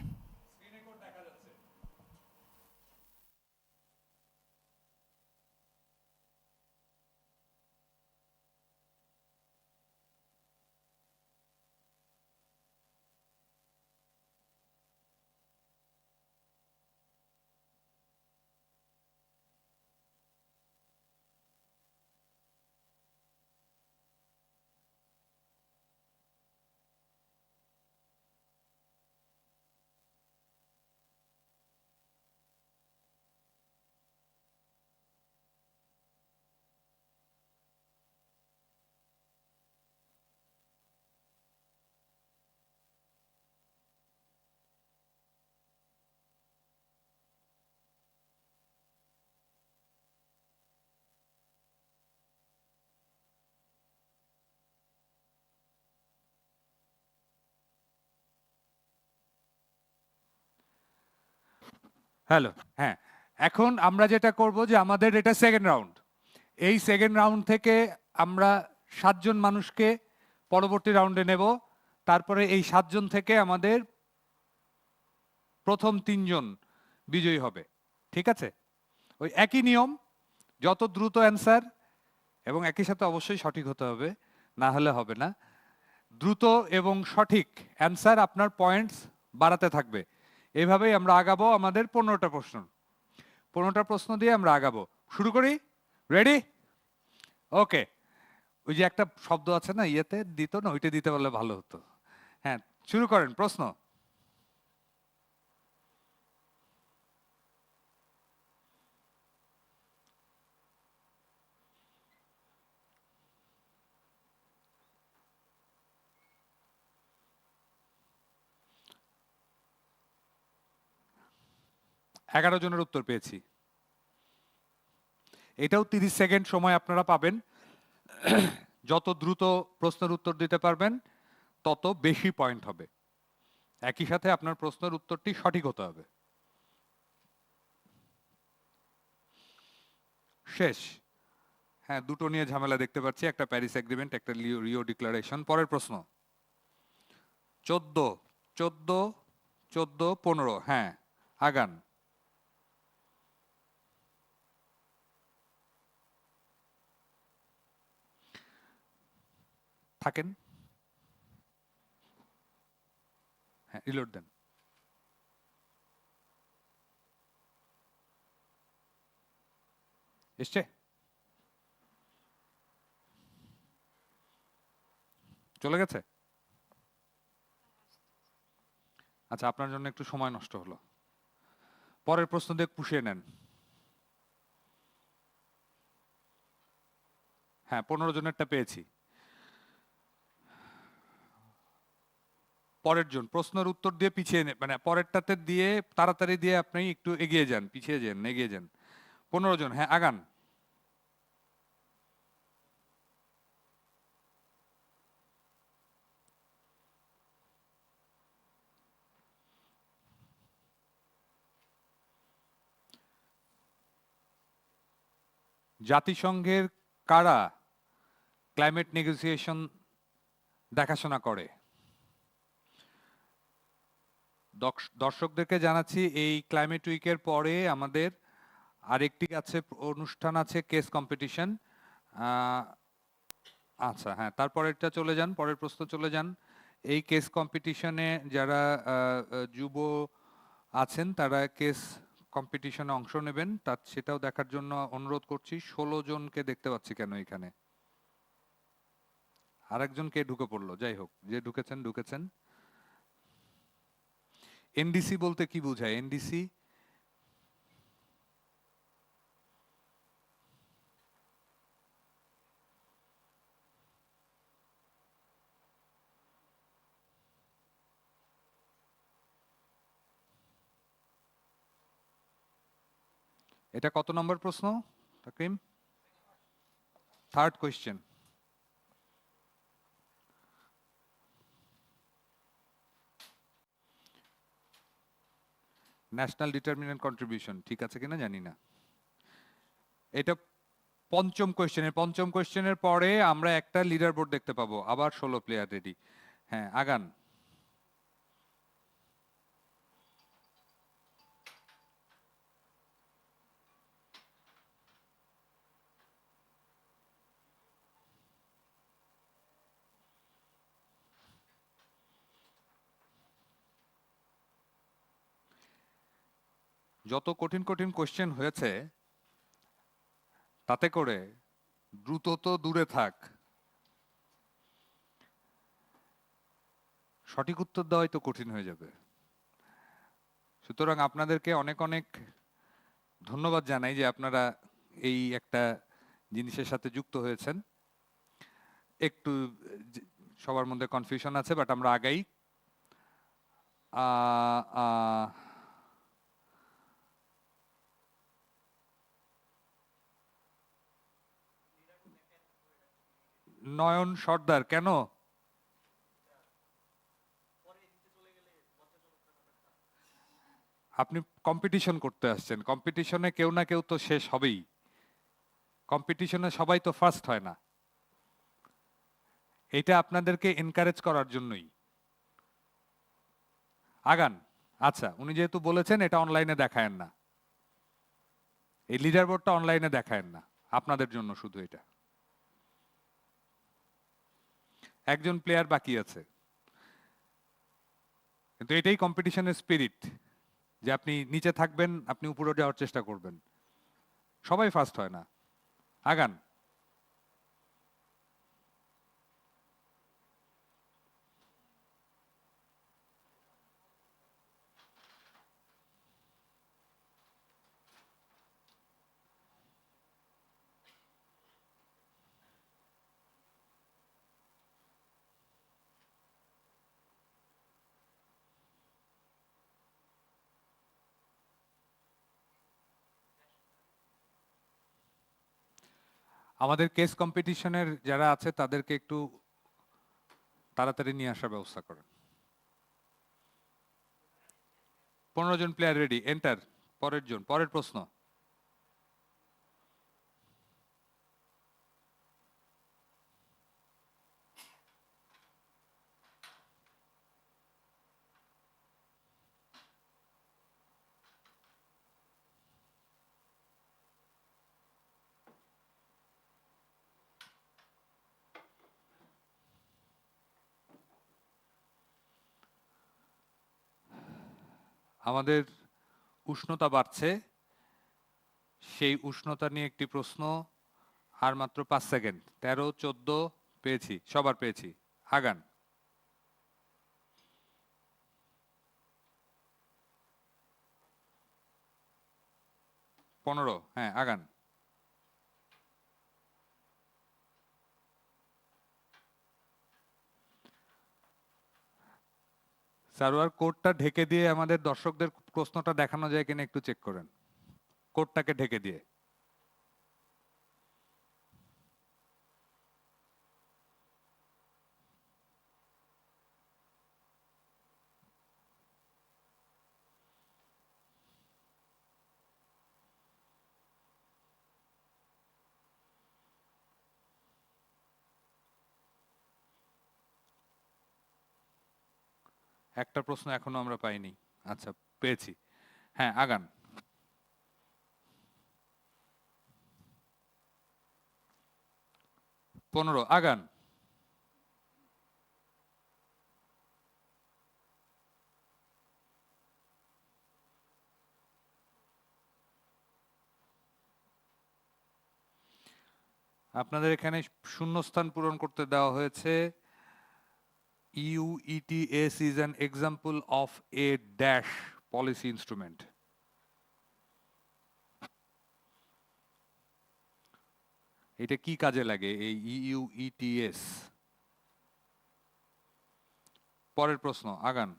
হ্যালো, হ্যাঁ, এখন আমরা যেটা করব যে আমাদের এটা সেকেন্ড রাউন্ড। এই সেকেন্ড রাউন্ড থেকে আমরা 7 জন মানুষকে পরবর্তী রাউন্ডে নেব। তারপরে এই 7 জন থেকে আমাদের প্রথম 3 জন বিজয়ী হবে, ঠিক আছে? ওই একই নিয়ম, যত দ্রুত অ্যান্সার এবং একই সাথে অবশ্যই সঠিক হতে হবে, না হলে হবে না। দ্রুত এবং সঠিক অ্যান্সার আপনার পয়েন্টস বাড়াতে থাকবে। এভাবেই আমরা আগাবো। আমাদের 15টা প্রশ্ন দিয়ে আমরা আগাবো। শুরু করি। রেডি? ওকে। ওই যে একটা শব্দ আছে না ইয়েতে দিত না, ওইটা দিতে পারলে ভালো হতো। হ্যাঁ, শুরু করেন প্রশ্ন। এগারো জনের উত্তর পেয়েছি। এটাও 30 সেকেন্ড সময় আপনারা পাবেন। যত দ্রুত প্রশ্নের উত্তর দিতে পারবেন তত বেশি পয়েন্ট হবে। একই সাথে আপনার প্রশ্নের উত্তরটি সঠিক হতে হবে। শেষ। হ্যাঁ, দুটো নিয়ে ঝামেলা দেখতে পাচ্ছি, একটা প্যারিস এগ্রিমেন্ট, একটা রিও ডিক্লারেশন। পরের প্রশ্ন 14, 14, 14, 15। হ্যাঁ, আগান। থাকেন। হ্যাঁ, রিলোড দেন। এসছে? চলে গেছে? আচ্ছা, আপনার জন্য একটু সময় নষ্ট হলো। পরের প্রশ্ন দিয়ে পুষিয়ে নেন। হ্যাঁ, 15 জনেরটা পেয়েছি। পরের জন প্রশ্নের উত্তর দিয়ে পিছিয়ে মানে পরেরটাতে দিয়ে তাড়াতাড়ি দিয়ে আপনি একটু এগিয়ে যান, পিছিয়ে যান, এগিয়ে যান। 15 জন, হ্যাঁ আগান। জাতিসংঘের কারা ক্লাইমেট নেগোসিয়েশন দেখাশোনা করে? দর্শকদেরকে জানাচ্ছি, এই ক্লাইমেট উইকের পরে আমাদের আরেকটি আছে, অনুষ্ঠান আছে, কেস কম্পিটিশন। আচ্ছা, হ্যাঁ, তারপরেরটা চলে যান, পরের প্রশ্ন চলে যান। এই কেস কম্পিটিশনে যারা যুব আছেন তারা কেস কম্পিটিশনে অংশ নেবেন, সেটাও দেখার জন্য অনুরোধ করছি। 16 জনকে দেখতে পাচ্ছি কেন এখানে? আরেকজন কে ঢুকে পড়লো? যাই হোক, যে ঢুকেছেন ঢুকেছেন। এনডিসি বলতে কি বোঝায়? এনডিসি এটা কত নম্বর প্রশ্ন তাকিম? Third question. National determinant contribution ঠিক আছে কিনা জানি না। এটা পঞ্চম কোয়েশ্চেনের, পঞ্চম কোয়েশ্চেনের পরে আমরা একটা লিডার বোর্ড দেখতে পাবো। আবার 16 প্লেয়ার রেডি। হ্যাঁ, আগান। যত কঠিন কঠিন কোয়েশ্চেন হয়েছে তাতে করে দ্রুত তো দূরে থাক, সঠিক উত্তর দেওয়াই তো কঠিন হয়ে যাবে। সুতরাং আপনাদেরকে অনেক অনেক ধন্যবাদ জানাই যে আপনারা এই একটা জিনিসের সাথে যুক্ত হয়েছেন। একটু সবার মধ্যে কনফিউশন আছে, বাট আমরা আগাই। নয়ন সর্দার কেন? আপনি কম্পিটিশন করতে আসছেন, কম্পিটিশনে কেউ না কেউ তো শেষ হবেই। কম্পিটিশনে সবাই তো ফার্স্ট হয় না। এটা আপনাদেরকে এনকারেজ করার জন্যই। আগান। আচ্ছা, উনি যেহেতু বলেছেন এটা অনলাইনে দেখায়েন না, এই লিডার বোর্ডটা অনলাইনে দেখায়েন না, আপনাদের জন্য শুধু এটা। একজন প্লেয়ার বাকি আছে, কিন্তু এটাই কম্পিটিশনের স্পিরিট, যে আপনি নিচে থাকবেন, আপনি উপরে যাওয়ার চেষ্টা করবেন। সবাই ফার্স্ট হয় না। আগান। আমাদের কেস কম্পিটিশনের যারা আছে তাদেরকে একটু তাড়াতাড়ি নিয়ে আসার ব্যবস্থা করেন। 15 জন প্লেয়ার রেডি, এন্টার। পরের প্রশ্ন। আমাদের উষ্ণতা বাড়ছে, সেই উষ্ণতা নিয়ে একটি প্রশ্ন। আর মাত্র 5 সেকেন্ড। 13, 14 পেয়েছি, সবার পেয়েছি। আগান। 15, হ্যাঁ আগান। সার্ভার কোডটা ঢেকে দিয়ে আমাদের দর্শকদের প্রশ্নটা দেখানো যায় কিনা একটু চেক করেন, কোডটাকে ঢেকে দিয়ে। একটা প্রশ্ন এখনো আমরা পাইনি। আচ্ছা, পেয়েছি। হ্যাঁ আগান। 15, আগান। আপনাদের এখানে শূন্যস্থান পূরণ করতে দেওয়া হয়েছে। EUETS is an example of a dash policy instrument. এটা কি কাজে লাগে এই EUETS? পরের প্রশ্ন, আগান।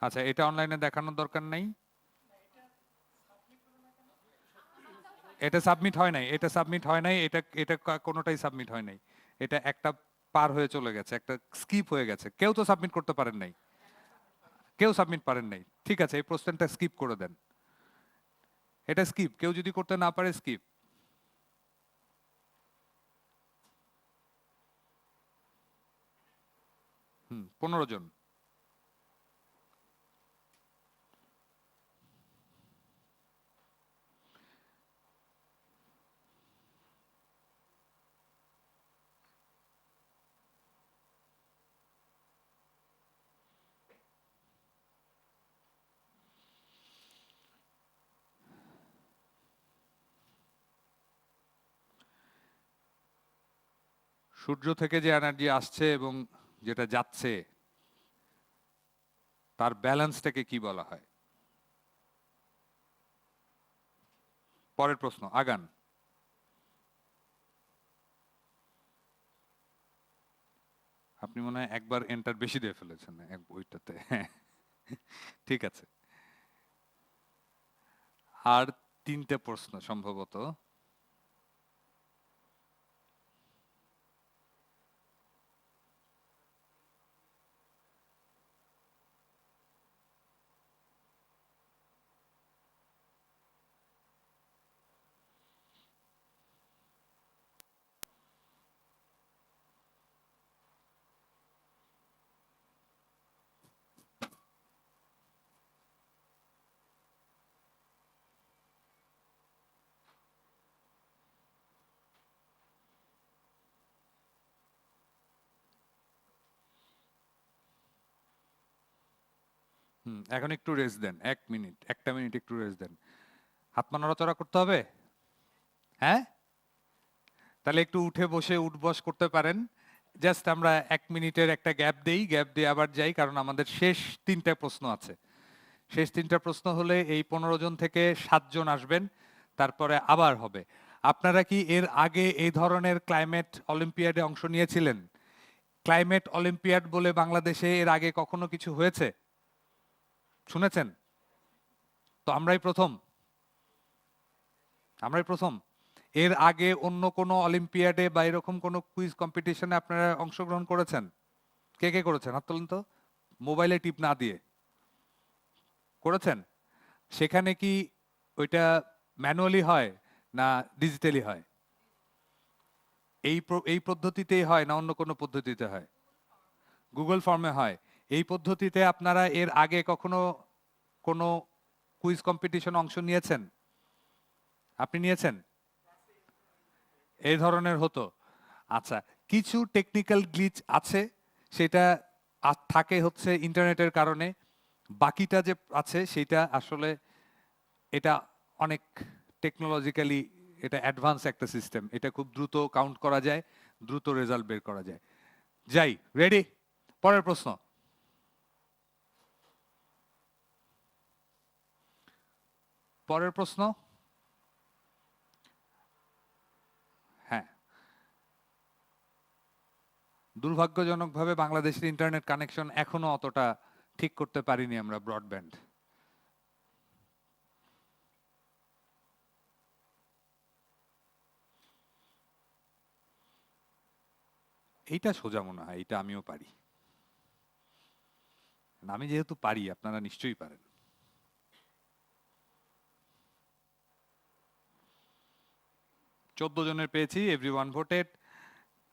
আচ্ছা, এটা অনলাইনে দেখানোর দরকার নেই। এটা সাবমিট হয় নাই, এটা সাবমিট হয় নাই, এটা এটা কোনোটাই সাবমিট হয় নাই। এটা একটা পার হয়ে চলে গেছে, একটা স্কিপ হয়ে গেছে। কেউ তো সাবমিট করতে পারেন নাই, কেউ সাবমিট পারেন নাই। ঠিক আছে, এই প্রশ্নটা স্কিপ করে দেন। এটা স্কিপ, কেউ যদি করতে না পারে স্কিপ। 15 জন। সূর্য থেকে যে এনার্জি আসছে এবং যেটা যাচ্ছে তার ব্যালেন্সটাকে কি বলা হয়? পরের প্রশ্ন, আগান। আপনি মনে হয় একবার এন্টার বেশি দিয়ে ফেলেছেন এক বইটাতে। ঠিক আছে, আর 3টে প্রশ্ন সম্ভবত। এখন একটু রেস্ট দেন, 1 মিনিট, 1টা মিনিট একটু রেস্ট দেন। হাত পা নড়াচড়া করতে হবে, হ্যাঁ? তাহলে একটু উঠে বসে উঠবস করতে পারেন। জাস্ট আমরা 1 মিনিটের একটা গ্যাপ দেই, গ্যাপ দিয়ে আবার যাই, কারণ আমাদের শেষ 3টা প্রশ্ন আছে। শেষ 3টা প্রশ্ন হলে এই 15 জন থেকে 7 জন আসবেন, তারপরে আবার হবে। আপনারা কি এর আগে এই ধরনের ক্লাইমেট অলিম্পিয়াডে অংশ নিয়েছিলেন? ক্লাইমেট অলিম্পিয়াড বলে বাংলাদেশে এর আগে কখনো কিছু হয়েছে? শুনেছেন? তো আমরাই প্রথম। এর আগে অন্য কোনো অলিম্পিয়াডে বা এরকম কোনো কুইজ কম্পিটিশনে আপনারা অংশগ্রহণ করেছেন? কে কে করেছেন হাত তুলুন তো, মোবাইলে টিপ না দিয়ে। করেছেন? সেখানে কি ওইটা ম্যানুয়ালি হয় না ডিজিটালি হয়? এই পদ্ধতিতেই হয় না অন্য কোনো পদ্ধতিতে হয়? গুগল ফর্মে হয়। এই পদ্ধতিতে আপনারা এর আগে কখনো কোনো কুইজ কম্পিটিশন অংশ নিয়েছেন? আপনি নিয়েছেন? এই ধরনের হতো। আচ্ছা, কিছু টেকনিক্যাল গ্লিচ আছে, সেটা থাকে হচ্ছে ইন্টারনেটের কারণে। বাকিটা যে আছে সেটা আসলে এটা অনেক টেকনোলজিক্যালি এটা অ্যাডভান্স একটা সিস্টেম। এটা খুব দ্রুত কাউন্ট করা যায়, দ্রুত রেজাল্ট বের করা যায়। যাই, রেডি? পরের প্রশ্ন। পরের প্রশ্ন। হ্যাঁ, দুর্ভাগ্যজনকভাবে বাংলাদেশের ইন্টারনেট কানেকশন এখনো অতটা ঠিক করতে পারিনি আমরা, ব্রডব্যান্ড। এইটা সোজা মনে হয়, এইটা আমিও পারি। আমি যেহেতু পারি, আপনারা নিশ্চয়ই পারেন। চোদ্দ জনের পেয়েছি, এভরিওয়ান ভোটেড।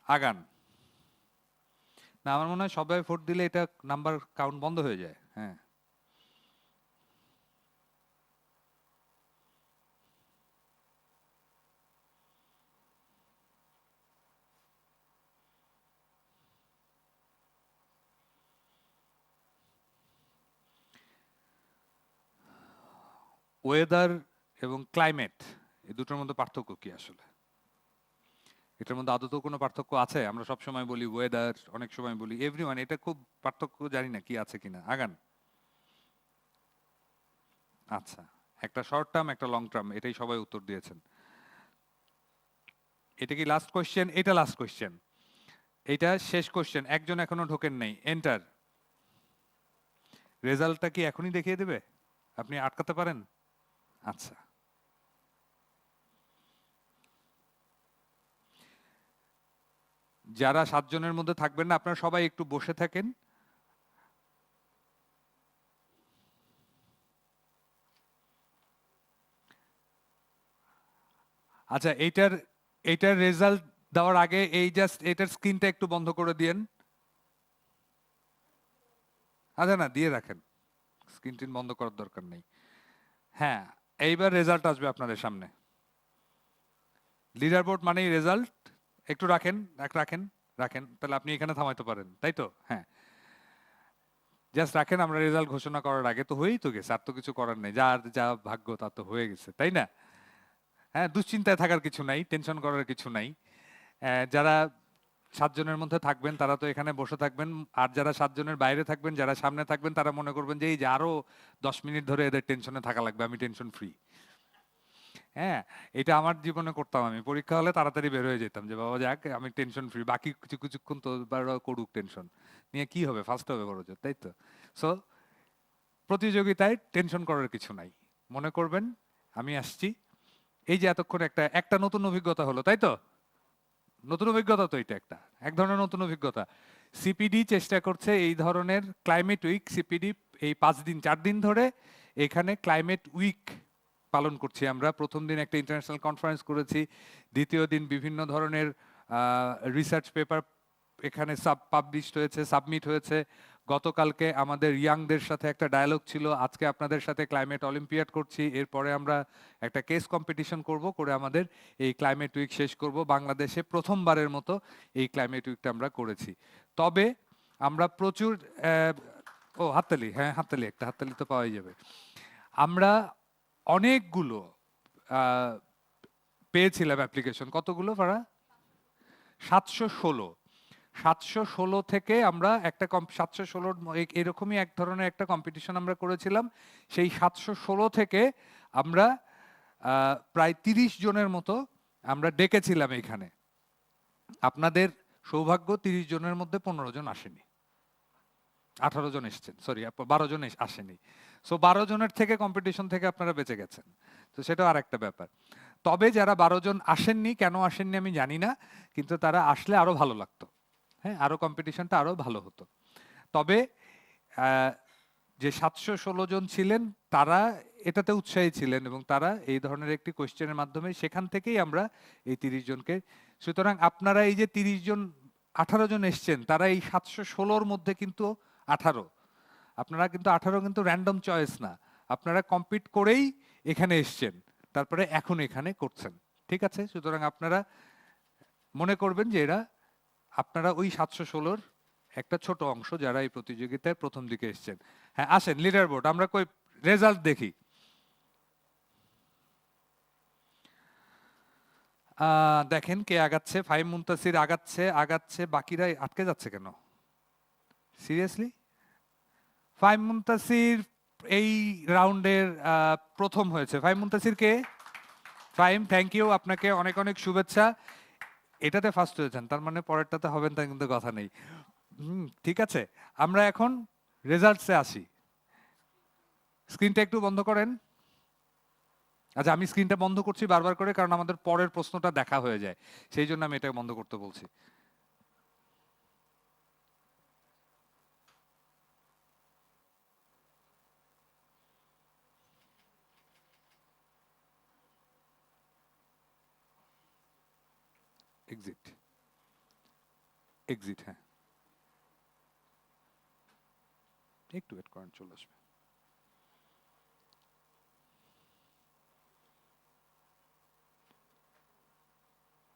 আগান। না, আমার মনে হয় সবাই ভোট দিলে এটা নাম্বার কাউন্ট বন্ধ হয়ে যায়। হ্যাঁ, ওয়েদার এবং ক্লাইমেট, এই দুটোর মধ্যে পার্থক্য কি আসলে? এটার মধ্যে আদতেও কোনো পার্থক্য আছে? আমরা সব সময় বলি ওয়েদার, অনেক সময় বলি এভরিওয়ান, এটা খুব পার্থক্য জানি না কি আছে কিনা। আগান। আচ্ছা, একটা শর্ট টার্ম, একটা লং টার্ম, এটাই সবাই উত্তর দিয়েছেন। এটা কি লাস্ট কোয়েশ্চেন? এটা লাস্ট কোয়েশ্চেন, এটা শেষ কোয়েশ্চেন। একজন এখনো ঢোকেন নাই, এন্টার। রেজাল্টটা কি এখনই দেখিয়ে দেবে? আপনি আটকাতে পারেন? আচ্ছা, যারা 7 জনের মধ্যে থাকবেন না, আপনারা সবাই একটু বসে থাকেন। আচ্ছা, এইটার রেজাল্ট দেওয়ার আগে এই জাস্ট এটার স্ক্রিনটা একটু বন্ধ করে দিয়েন। আচ্ছা, না দিয়ে রাখেন, স্ক্রিন টিন বন্ধ করার দরকার নেই। হ্যাঁ, এইবার রেজাল্ট আসবে আপনাদের সামনে। লিডার বোর্ড মানেই রেজাল্ট। একটু রাখেন, রাখেন রাখেন, তাহলে আপনি এখানে থামাইতে পারেন, তাই তো? হ্যাঁ, জাস্ট রাখেন। আমরা রেজাল্ট ঘোষণা করার আগে তো হয়েই তো গেছে, আর তো কিছু করার নেই, যার যা ভাগ্য তা তো হয়ে গেছে, তাই না? হ্যাঁ, দুশ্চিন্তায় থাকার কিছু নাই, টেনশন করার কিছু নাই। যারা 7 জনের মধ্যে থাকবেন তারা তো এখানে বসে থাকবেন, আর যারা 7 জনের বাইরে থাকবেন, যারা সামনে থাকবেন, তারা মনে করবেন যে এই যে আরো 10 মিনিট ধরে এদের টেনশনে থাকা লাগবে, আমি টেনশন ফ্রি। হ্যাঁ, এটা আমার জীবনে করতাম। আমি পরীক্ষা হলে তাড়াতাড়ি বের হয়ে যেতাম যে বাবা যাক, আমি টেনশন ফ্রি, বাকি কিছুক্ষণ তো করুক, টেনশন নিয়ে কি হবে, ফার্স্ট হবে বড় জোর, তাই তো? সো প্রতিযোগিতায় টেনশন করার কিছু নাই, মনে করবেন আমি আসছি। এই যে এতক্ষণ একটা একটা নতুন অভিজ্ঞতা হলো, তাই তো? নতুন অভিজ্ঞতা তো, এটা একটা এক ধরনের নতুন অভিজ্ঞতা। সিপিডি চেষ্টা করছে এই ধরনের ক্লাইমেট উইক, সিপিডি এই 5 দিন 4 দিন ধরে এখানে ক্লাইমেট উইক পালন করছি আমরা। প্রথম দিন একটা ইন্টারন্যাশনাল কনফারেন্স করেছি, দ্বিতীয় দিন বিভিন্ন ধরনের রিসার্চ পেপার এখানে পাবলিশড হয়েছে, সাবমিট হয়েছে। গতকালকে আমাদের ইয়াংদের সাথে একটা ডায়ালগ ছিল, আজকে আপনাদের সাথে ক্লাইমেট অলিম্পিয়াড করছি, এরপরে আমরা একটা কেস কম্পিটিশন করব, করে আমাদের এই ক্লাইমেট উইক শেষ করব। বাংলাদেশে প্রথমবারের মতো এই ক্লাইমেট উইকটা আমরা করেছি। তবে আমরা প্রচুর ও হাততালি, হ্যাঁ হাততালি, একটা হাততালি তো পাওয়াই যাবে। আমরা অনেকগুলো আহ, পেয়েছিলাম অ্যাপ্লিকেশন। কতগুলো ভাড়া? 716। 716 থেকে আমরা একটা 716 এরকমই এক ধরনের একটা কম্পিটিশন আমরা করেছিলাম। সেই 716 থেকে আমরা প্রায় 30 জনের মতো আমরা ডেকেছিলাম এখানে। আপনাদের সৌভাগ্য 30 জনের মধ্যে 15 জন আসেনি, 18 জন এসছেন, সরি 12 জন আসেনি। সো 12 জনের থেকে কম্পিটিশন থেকে আপনারা বেঁচে গেছেন, তো সেটাও আর একটা ব্যাপার। তবে যারা 12 জন আসেননি, কেন আসেননি আমি জানি না, কিন্তু তারা আসলে আরো ভালো লাগতো, হ্যাঁ আরো কম্পিটিশনটা আরো ভালো হতো। তবে যে 716 জন ছিলেন তারা এটাতে উৎসাহী ছিলেন এবং তারা এই ধরনের একটি কোয়েশ্চেনের মাধ্যমে সেখান থেকেই আমরা এই 30 জনকে, সুতরাং আপনারা এই যে 30 জন 18 জন এসছেন, তারা এই 716-র মধ্যে কিন্তু 18, আপনারা কিন্তু 18 কিন্তু র্যান্ডম চয়েস না, আপনারা কম্পিট করেই এখানে এসছেন, তারপরে এখন এখানে করছেন, ঠিক আছে? সুতরাং আপনারা মনে করবেন যে এরা আপনারা ওই 716-র একটা ছোট অংশ যারা এই প্রতিযোগিতায় প্রথম দিকে এসছেন। হ্যাঁ আসেন লিডার বোর্ড, আমরা কই রেজাল্ট দেখি। দেখেন কে আগাচ্ছে। ফাহিম মুনতাসির আগাচ্ছে আগাচ্ছে, বাকিরা আটকে যাচ্ছে কেন? সিরিয়াসলি? ফাহিম মুনতাসির এই রাউন্ডের প্রথম হয়েছে। ফাহিম মুনতাসির কে? ফাহিম, থ্যাংক ইউ, আপনাকে অনেক অনেক শুভেচ্ছা। এটাতে ফার্স্ট হয়েছেন, তার মানে পরেরটাতে হবেন তার কিন্তু কথা নেই। ঠিক আছে, আমরা এখন রেজাল্টসে আসি। স্ক্রিনটা একটু বন্ধ করেন। আচ্ছা, আমি স্ক্রিনটা বন্ধ করছি বারবার করে, কারণ আমাদের পরের প্রশ্নটা দেখা হয়ে যায়, সেই জন্য আমি এটা বন্ধ করতে বলছি। এক্সিট, এক্সিট, হ্যাঁ একটু ওয়েট করেন, চলে আসবে।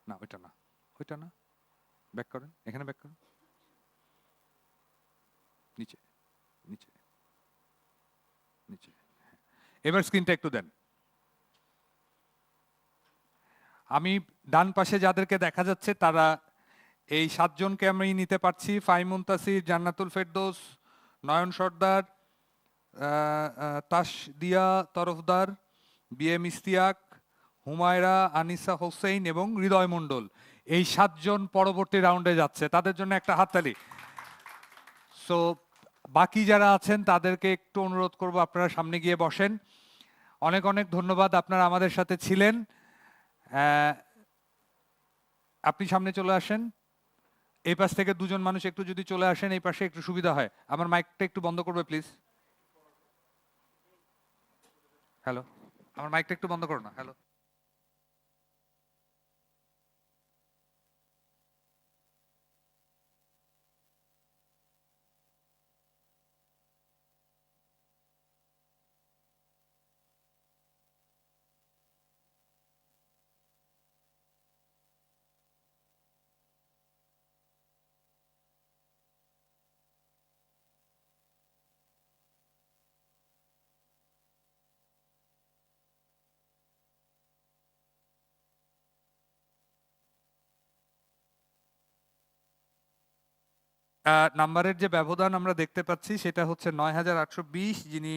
না ওইটা না, ওইটা না, ব্যাক করেন, এখানে ব্যাক করেন, নিচে নিচে নিচে, এবার স্ক্রিনটা একটু দেন। আমি ডান পাশে যাদেরকে দেখা যাচ্ছে তারা এই 7 জনকে আমি নিতে পারছি। ফাহিম মুনতাসির, জান্নাতুল ফেরদৌস, নয়ন সর্দার, তাসদিয়া তরফদার, বিএম ইস্তিয়াক, হুমায়রা, আনিসা হোসেন এবং হৃদয় মণ্ডল, এই 7 জন পরবর্তী রাউন্ডে যাচ্ছে, তাদের জন্য একটা হাততালি। সো বাকি যারা আছেন তাদেরকে একটু অনুরোধ করব আপনারা সামনে গিয়ে বসেন। অনেক অনেক ধন্যবাদ, আপনারা আমাদের সাথে ছিলেন। আপনি সামনে চলে আসেন, এই পাশ থেকে 2 জন মানুষ একটু যদি চলে আসেন এই পাশে একটু সুবিধা হয়। আমার মাইকটা একটু বন্ধ করবে প্লিজ। হ্যালো, আমার মাইকটা একটু বন্ধ করো না। হ্যালো, নাম্বারের যে ব্যবধান আমরা দেখতে পাচ্ছি সেটা হচ্ছে 9820, যিনি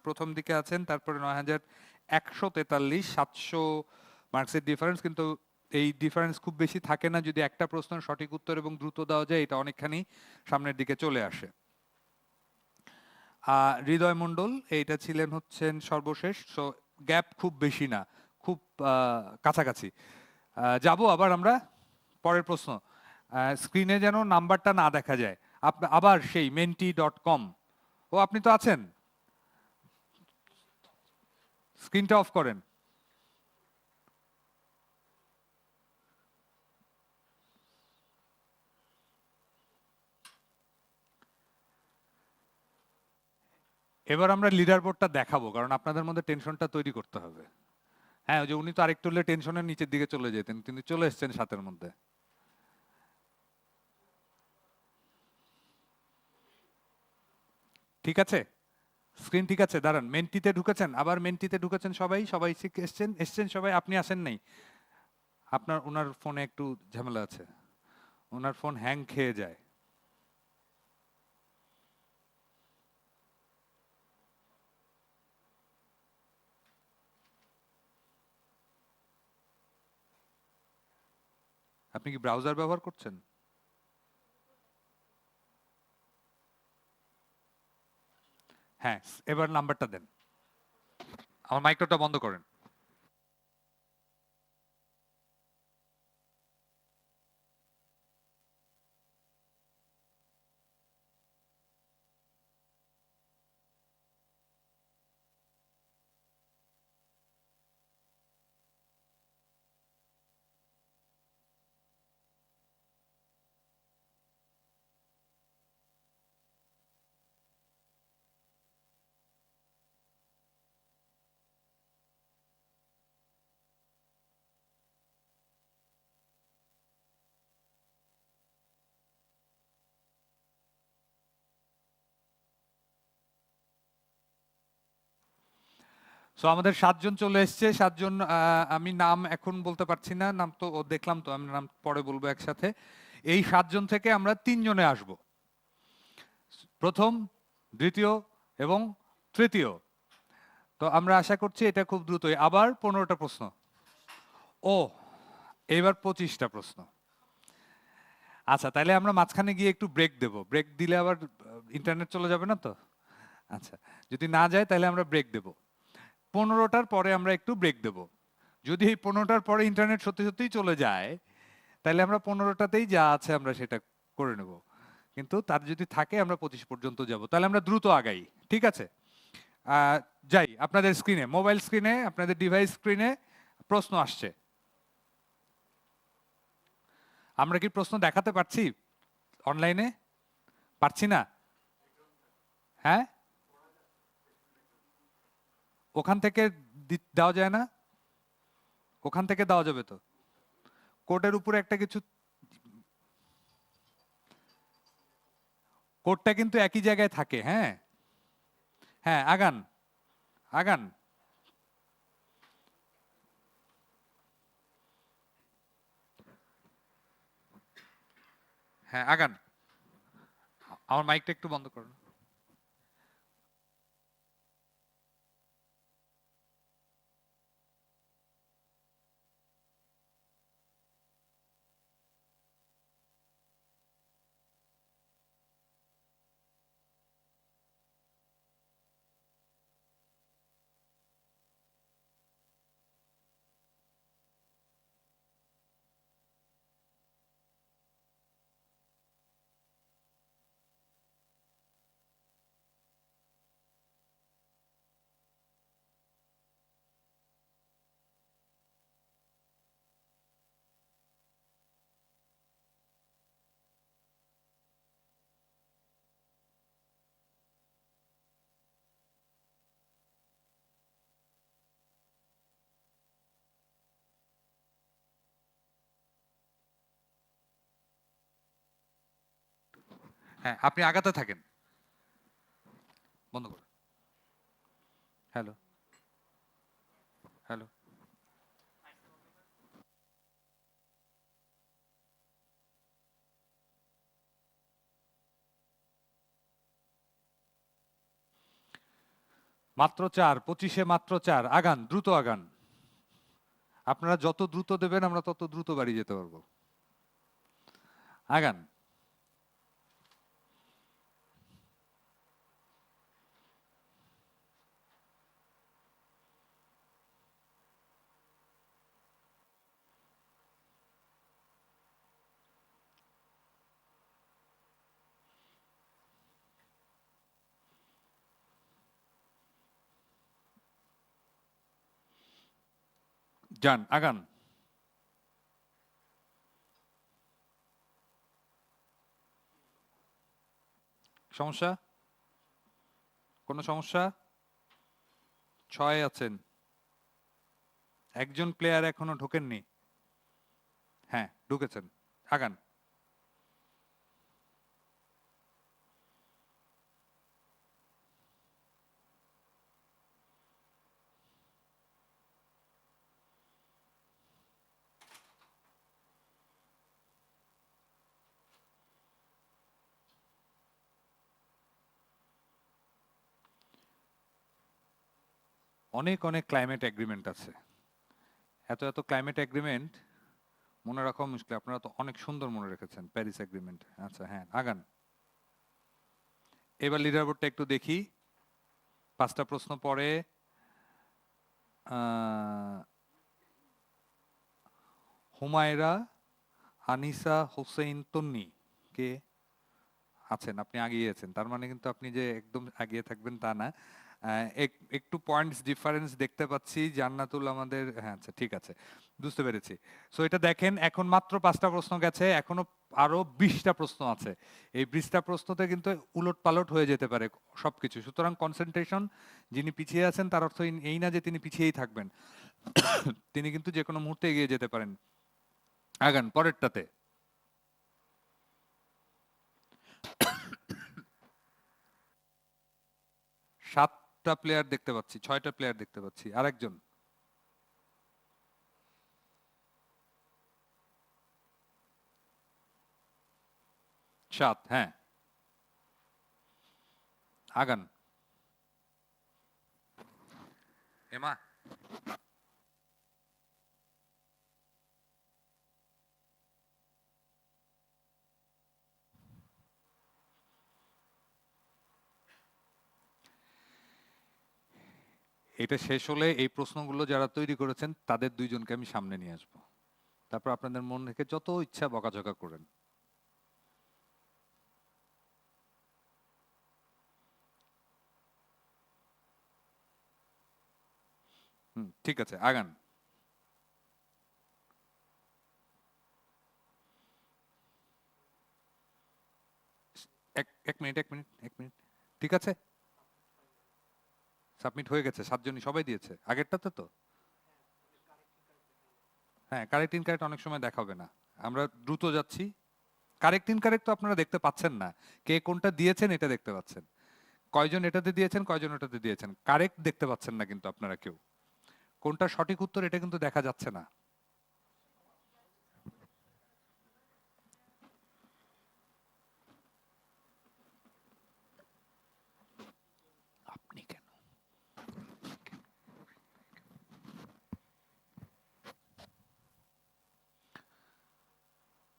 প্রথম দিকে আছেন, তারপরে 9143, 700 মার্কসের ডিফারেন্স, কিন্তু এই ডিফারেন্স খুব বেশি থাকে না যদি একটা প্রশ্নের সঠিক উত্তর এবং দ্রুত দেওয়া যায়, এটা অনেকখানি সামনের দিকে চলে আসে। হৃদয় মণ্ডল এইটা ছিলেন হচ্ছেন সর্বশেষ, সো গ্যাপ খুব বেশি না, খুব কাছাকাছি। যাব আবার আমরা পরের প্রশ্ন। স্ক্রিনে যেন নাম্বারটা না দেখা যায়। আবার সেই menti.com, ও আপনি তো আছেন, স্ক্রিনটা অফ করেন। এবার আমরা লিডার বোর্ডটা দেখাবো, কারণ আপনাদের মধ্যে টেনশনটা তৈরি করতে হবে। হ্যাঁ, ওই যে উনি তো আরেকটু হলে টেনশনের নিচের দিকে চলে যেতেন, কিন্তু চলে এসেছেন 7-এর মধ্যে। ঠিক আছে, স্ক্রিন ঠিক আছে, দাঁড়ান। মেন্টিতে ঢুকেছেন, আবার মেন্টিতে ঢুকেছেন সবাই, সবাই এসছেন সবাই, আপনি আসেন নাই। আপনার ওনার ফোনে একটু ঝামেলা আছে, ওনার ফোন হ্যাং খেয়ে যায়। আপনি কি ব্রাউজার ব্যবহার করছেন? হ্যাঁ, এবার নাম্বারটা দেন। আমার মাইক্রোটা বন্ধ করেন। সো আমাদের 7 জন চলে এসছে, 7 জন। আমি নাম এখন বলতে পারছি না, নাম তো দেখলাম, তো আমি নাম পরে বলবো একসাথে। এই 7 জন থেকে আমরা 3 জনে আসব, প্রথম, দ্বিতীয় এবং তৃতীয়। তো আমরা আশা করছি এটা খুব দ্রুতই। আবার 15টা প্রশ্ন, ও এবার 25টা প্রশ্ন। আচ্ছা, তাহলে আমরা মাঝখানে গিয়ে একটু ব্রেক দেব। ব্রেক দিলে আবার ইন্টারনেট চলে যাবে না তো? আচ্ছা, যদি না যায় তাহলে আমরা ব্রেক দেব। 15টার পরে আমরা একটু ব্রেক দেব। যদি এই 15টার পরে ইন্টারনেট সত্যি সত্যিই চলে যায়, তাহলে আমরা 15টাতেই যা আছে আমরা সেটা করে নেব। কিন্তু তার যদি থাকে আমরা 25 পর্যন্ত যাব। তাহলে আমরা দ্রুত আগাই, ঠিক আছে? যাই আপনাদের স্ক্রিনে, মোবাইল স্ক্রিনে, আপনাদের ডিভাইস স্ক্রিনে প্রশ্ন আসছে। আমরা কি প্রশ্ন দেখাতে পারছি অনলাইনে? পারছি না? হ্যাঁ, ওখান থেকে দেওয়া যায় না? ওখান থেকে দেওয়া যাবে তো? কোডের উপরে একটা কিছু, কোডটা কিন্তু একই জায়গায় থাকে। হ্যাঁ হ্যাঁ, আগান আগান। হ্যাঁ আগান। আমার মাইকটা একটু বন্ধ করুন। হ্যাঁ, আপনি আগাতে থাকেন, বন্ধ করুন। Hello hello. মাত্র 4, 25-এ মাত্র 4। আগান, দ্রুত আগান। আপনারা যত দ্রুত দেবেন আমরা তত দ্রুত বাড়ি যেতে পারবো। আগান। যান, আগান। সমস্যা? কোনো সমস্যা? 6 আছেন, একজন প্লেয়ার এখনো ঢোকেননি। হ্যাঁ ঢুকেছেন, আগান। অনেক অনেক ক্লাইমেট এগ্রিমেন্ট আছে, এত এত ক্লাইমেট এগ্রিমেন্ট মনে রাখা মুশকিল। আপনারা তো অনেক সুন্দর মনে রেখেছেন প্যারিস এগ্রিমেন্ট। আচ্ছা হ্যাঁ, আগান। এবার লিডার বোর্ডটা একটু দেখি। 5টা প্রশ্ন পরে হুমায়রা আনিসা হোসেন তন্নি কে আছেন, আপনি আগিয়েছেন, তার মানে কিন্তু আপনি যে একদম আগিয়ে থাকবেন তা না। একটু পয়েন্টস ডিফারেন্স দেখতে পাচ্ছি। জান্নাতুল আমাদের, হ্যাঁ আচ্ছা ঠিক আছে, বুঝতে পেরেছি। সো এটা দেখেন, এখন মাত্র 5টা প্রশ্ন গেছে, এখনো আরো 20টা প্রশ্ন আছে। এই 20টা প্রশ্নতে কিন্তু উলট পালট হয়ে যেতে পারে সবকিছু। সুতরাং কনসেন্ট্রেশন, যিনি পিছিয়ে আছেন তার অর্থ এই না যে তিনি পিছিয়েই থাকবেন, তিনি কিন্তু যে কোনো মুহূর্তে এগিয়ে যেতে পারেন। আগান পরেরটাতে। 7টা প্লেয়ার দেখতে পাচ্ছি, 6টা প্লেয়ার দেখতে পাচ্ছি, আরেকজন। সাত, হ্যাঁ আগান। এমা, এটা শেষ হলে এই প্রশ্নগুলো যারা তৈরি করেছেন তাদের দুইজনকে আমি সামনে নিয়ে আসবো, তারপর আপনাদের মন থেকে যত ইচ্ছা বকাঝকা করেন। ঠিক আছে, আগান। এক মিনিট। ঠিক আছে, সাবমিট হয়ে গেছে, 7জনই সবাই দিয়েছে আগেরটাতে তো। হ্যাঁ, কারেক্ট ইনকারেক্ট অনেক সময় দেখাবে না, আমরা দ্রুত যাচ্ছি। কারেক্ট ইনকারেক্ট তো আপনারা দেখতে পাচ্ছেন না, কে কোনটা দিয়েছেন এটা দেখতে পাচ্ছেন, কয়জন এটাতে দিয়েছেন কয়জন ওটাতে দিয়েছেন, কারেক্ট দেখতে পাচ্ছেন না কিন্তু আপনারা কেউ। কোনটা সঠিক উত্তর এটা কিন্তু দেখা যাচ্ছে না। আপনি কেন?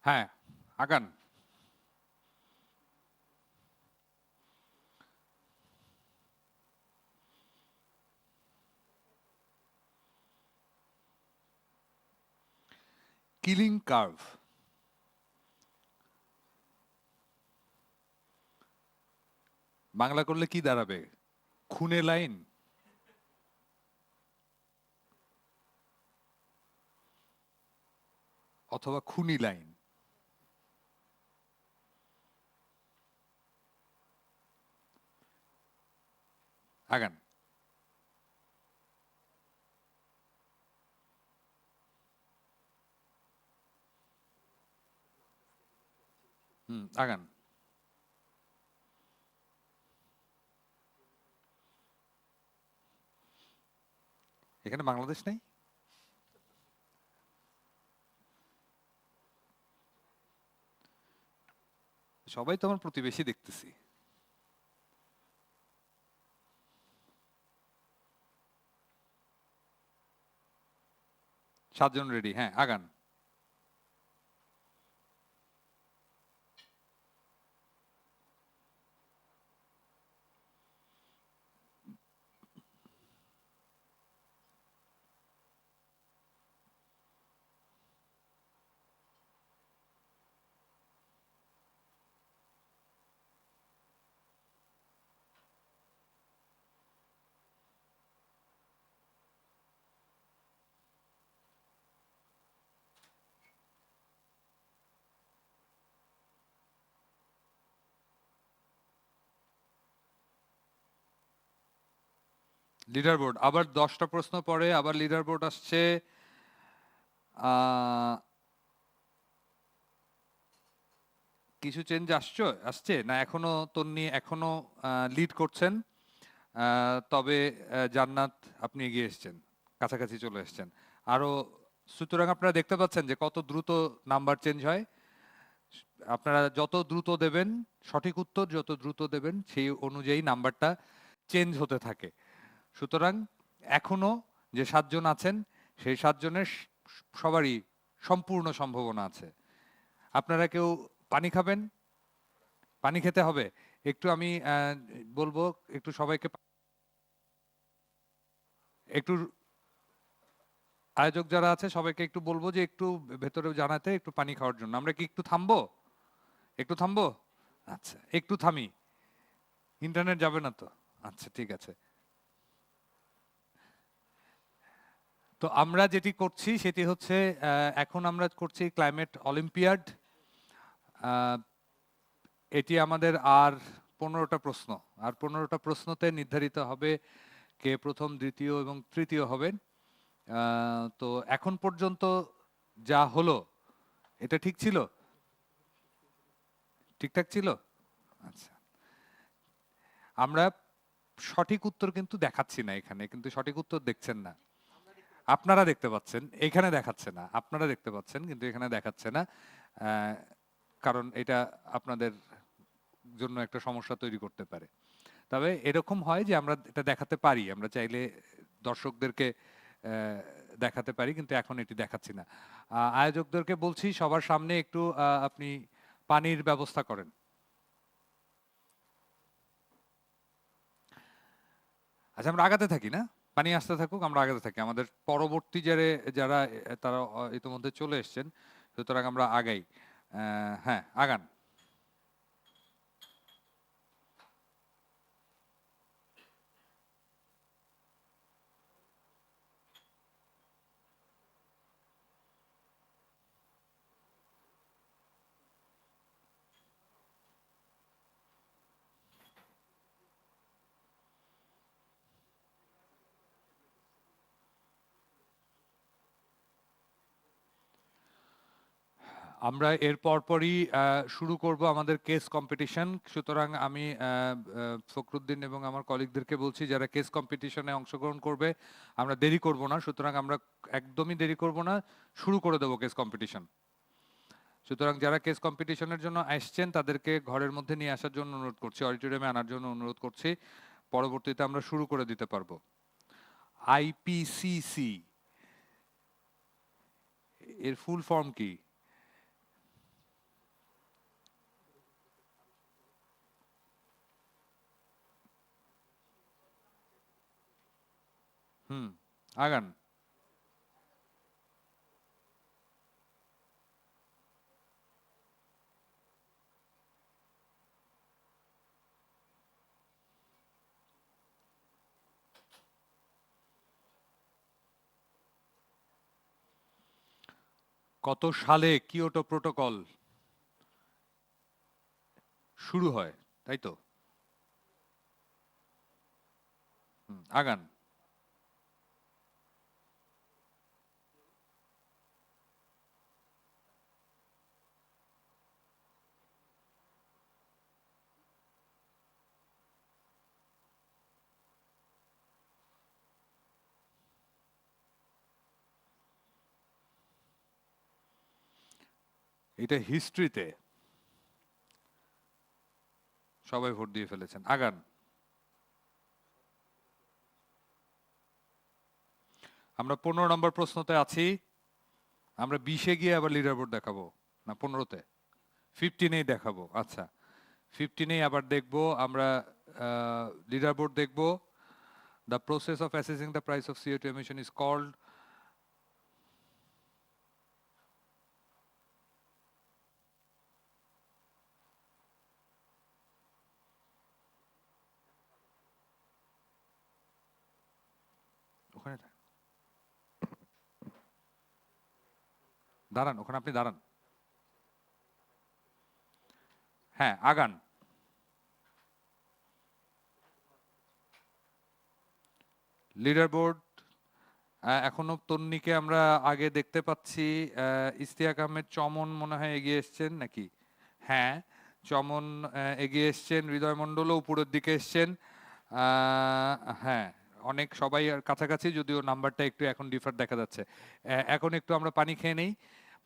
হ্যাঁ আগান। কিলিং কার্ভ, বাংলা করলে কি দাঁড়াবে? খুনে লাইন, অথবা খুনি লাইন। আগান। আগান। এখানে বাংলাদেশ নেই? সবাই তো আমার প্রতিবেশী দেখতেছি। 7জন রেডি, হ্যাঁ আগান। লিডার বোর্ড আবার 10টা প্রশ্ন পরে আবার লিডার বোর্ড আসছে। কিছু চেঞ্জ আসছে না এখনো? তন্নি এখনো লিড করছেন, তবে জান্নাত আপনি এগিয়ে এসেছেন, কাছাকাছি চলে এসেছেন আরো। সুতরাং আপনারা দেখতে পাচ্ছেন যে কত দ্রুত নাম্বার চেঞ্জ হয়। আপনারা যত দ্রুত দেবেন, সঠিক উত্তর যত দ্রুত দেবেন সেই অনুযায়ী নাম্বারটা চেঞ্জ হতে থাকে। সুতরাং এখনো যে 7 জন আছেন সেই 7 জনের সবারই সম্পূর্ণ সম্ভাবনা আছে। আপনারা কেউ পানি খাবেন? পানি খেতে হবে। একটু আমি বলবো একটু সবাইকে একটু আয়োজক যারা আছে সবাইকে একটু বলবো যে একটু ভেতরে জানাতে একটু পানি খাওয়ার জন্য। আমরা কি একটু থামবো? একটু থামবো? আচ্ছা, একটু থামি। ইন্টারনেট যাবে না তো? আচ্ছা, ঠিক আছে। তো আমরা যেটি করছি সেটি হচ্ছে এখন আমরা করছি ক্লাইমেট অলিম্পিয়াড। এটি আমাদের আর 15টা প্রশ্ন। আর 15টা প্রশ্নতে নির্ধারিত হবে কে প্রথম, দ্বিতীয় এবং তৃতীয় হবেন। তো এখন পর্যন্ত যা হলো এটা ঠিক ছিল? ঠিকঠাক ছিল? আচ্ছা, আমরা সঠিক উত্তর কিন্তু দেখাচ্ছি না এখানে, কিন্তু সঠিক উত্তর দেখছেন না। আপনারা দেখতে পাচ্ছেন, এখানে দেখাচ্ছে না। আপনারা দেখতে পাচ্ছেন কিন্তু এখানে দেখাচ্ছে না, কারণ এটা আপনাদের জন্য একটা সমস্যা তৈরি করতে পারে। তবে এরকম হয় যে আমরা এটা দেখাতে পারি, আমরা চাইলে দর্শকদেরকে দেখাতে পারি, কিন্তু এখন এটি দেখাচ্ছি না। আয়োজকদেরকে বলছি সবার সামনে একটু আপনি পানির ব্যবস্থা করেন। আচ্ছা, আমরা আগাতে থাকি না, পানি আসতে থাকুক, আমরা আগাতে থাকি। আমাদের পরবর্তী যারা তারা ইতিমধ্যে চলে এসছেন, সুতরাং আমরা আগাই। হ্যাঁ, আগান। আমরা এর পরপরই শুরু করব আমাদের কেস কম্পিটিশন। সুতরাং আমি ফখরুদ্দিন এবং আমার কলিগদেরকে বলছি যারা কেস কম্পিটিশনে অংশগ্রহণ করবে, আমরা দেরি করব না। সুতরাং আমরা একদমই দেরি করব না, শুরু করে দেবো কেস কম্পিটিশন। সুতরাং যারা কেস কম্পিটিশনের জন্য আসছেন তাদেরকে ঘরের মধ্যে নিয়ে আসার জন্য অনুরোধ করছি, অডিটোরিয়ামে আনার জন্য অনুরোধ করছি। পরবর্তীতে আমরা শুরু করে দিতে পারবো। আইপিসিসি এর ফুল ফর্ম কি? আগান। কত সালে কিয়োটো প্রোটোকল শুরু হয়, তাই তো? আগান। এটা হিস্ট্রিতে সবাই ভোট দিয়ে ফেলেছেন। আগান। আমরা 15 নম্বর প্রশ্নতে আছি। আমরা 20-এ গিয়ে আবার লিডার বোর্ড দেখাবো না 15তে? 15-এই দেখাবো। আচ্ছা, 15-এই আবার দেখবো আমরা লিডার বোর্ড দেখবো। The process of assessing the price of CO2 emission is called. ওখানে দাঁড়ান, ওখানে আপনি দাঁড়ান। হ্যাঁ, আগান। লিডার বোর্ড এখনো তন্নিকে আমরা আগে দেখতে পাচ্ছি। ইশতিয়াক আহমেদ চমন মনে হয় এগিয়ে এসছেন নাকি? হ্যাঁ, চমন এগিয়ে এসছেন। হৃদয় মণ্ডলও উপরের দিকে এসছেন। হ্যাঁ, অনেক সবাই কাছাকাছি, যদিও নাম্বারটা একটু এখন ডিফার দেখা যাচ্ছে। এখন একটু আমরা পানি খেয়ে নেই।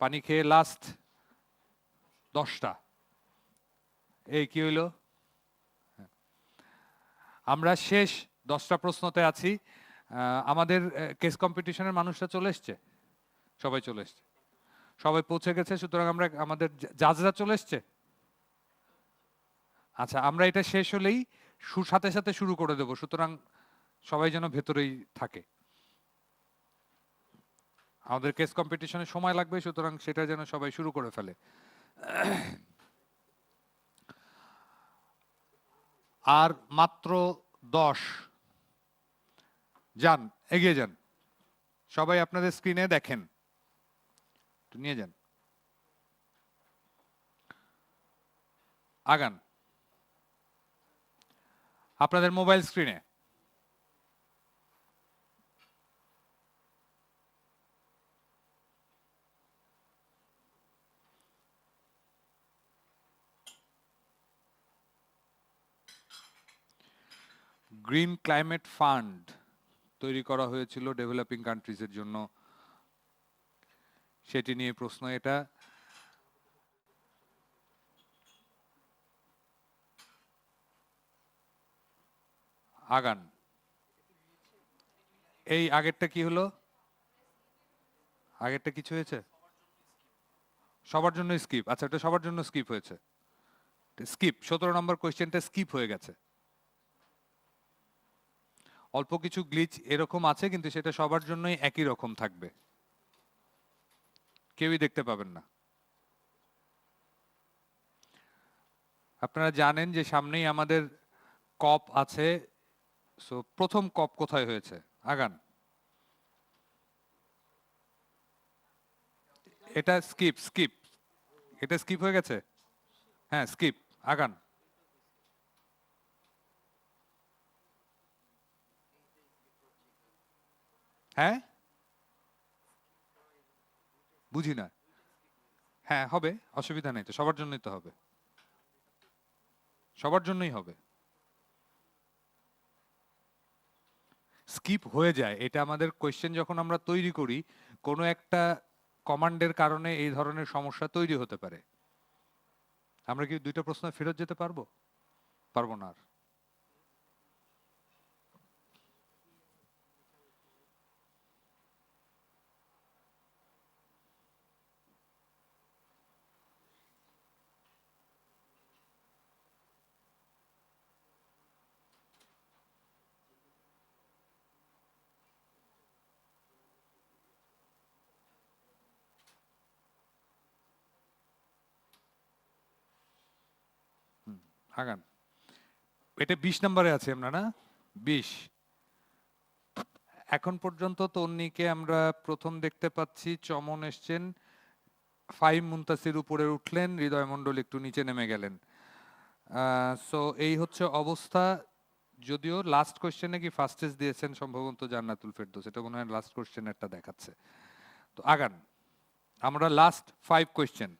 পানি খেয়ে লাস্ট 10টা। এই কি হইল? আমরা শেষ 10টা প্রশ্নতে আছি। আমাদের কেস কম্পিটিশনের মানুষরা চলে এসছে, সবাই চলে এসছে, সবাই পৌঁছে গেছে, সুতরাং আমরা আমাদের জাজরা চলে এসছে। আচ্ছা, আমরা এটা শেষ হলেই সাথে সাথে শুরু করে দেব, সুতরাং সবাই যেন ভেতরেই থাকে। আমাদের কেস কম্পিটিশনে সময় লাগবে, সুতরাং সেটা যেন সবাই শুরু করে ফেলে। আর মাত্র 10। যান, এগিয়ে যান, সবাই আপনাদের স্ক্রিনে দেখেন, একটু নিয়ে যান, আগান আপনাদের মোবাইল স্ক্রিনে। গ্রিন ক্লাইমেট ফান্ড তৈরি করা হয়েছিল ডেভেলপিং কান্ট্রিজের জন্য, সেটি নিয়ে প্রশ্ন। এটা আগান। এই আগেরটা কি হলো? আগেরটা কিছু হয়েছে? সবার জন্য স্কিপ। আচ্ছা, এটা সবার জন্য স্কিপ হয়েছে, স্কিপ। 17 নম্বর কোয়েশ্চেনটা স্কিপ হয়ে গেছে। অল্প কিছু গ্লিচ এরকম আছে, কিন্তু সেটা সবার জন্যই একই রকম থাকবে, কেউই দেখতে পাবেন না। আপনারা জানেন যে সামনেই আমাদের কপ আছে, সো প্রথম কপ কোথায় হয়েছে? আগান। এটা স্কিপ, স্কিপ, এটা স্কিপ হয়ে গেছে। হ্যাঁ, স্কিপ, আগান। হ্যাঁ, বুঝি না। হ্যাঁ, হবে, অসুবিধা নেই তো, সবার জন্যই তো হবে, সবার জন্যই হবে। স্কিপ হয়ে যায়, এটা আমাদের কোয়েশ্চেন যখন আমরা তৈরি করি, কোনো একটা কমান্ডের কারণে এই ধরনের সমস্যা তৈরি হতে পারে। আমরা কি দুইটা প্রশ্ন ফেরত যেতে পারবো? পারবো না আর। আগান। এটা 20 নম্বরে আছে আমরা, না? 20। এখন পর্যন্ত তন্নিকে আমরা প্রথম দেখতে পাচ্ছি, চমন এসছেন, ফাইম মুনতাসির উপরে উঠলেন, হৃদয় মণ্ডল একটু নিচে নেমে গেলেন। সো এই হচ্ছে অবস্থা। যদিও লাস্ট কোয়েশ্চেনে কি ফার্স্টেজ দিয়েছেন সম্ভবত জান্নাতুল ফেরদৌস, এটা মনে হয় লাস্ট কোয়েশ্চেনেরটা দেখাচ্ছে। তো আগান, আমরা লাস্ট 5 কোয়েশ্চেন।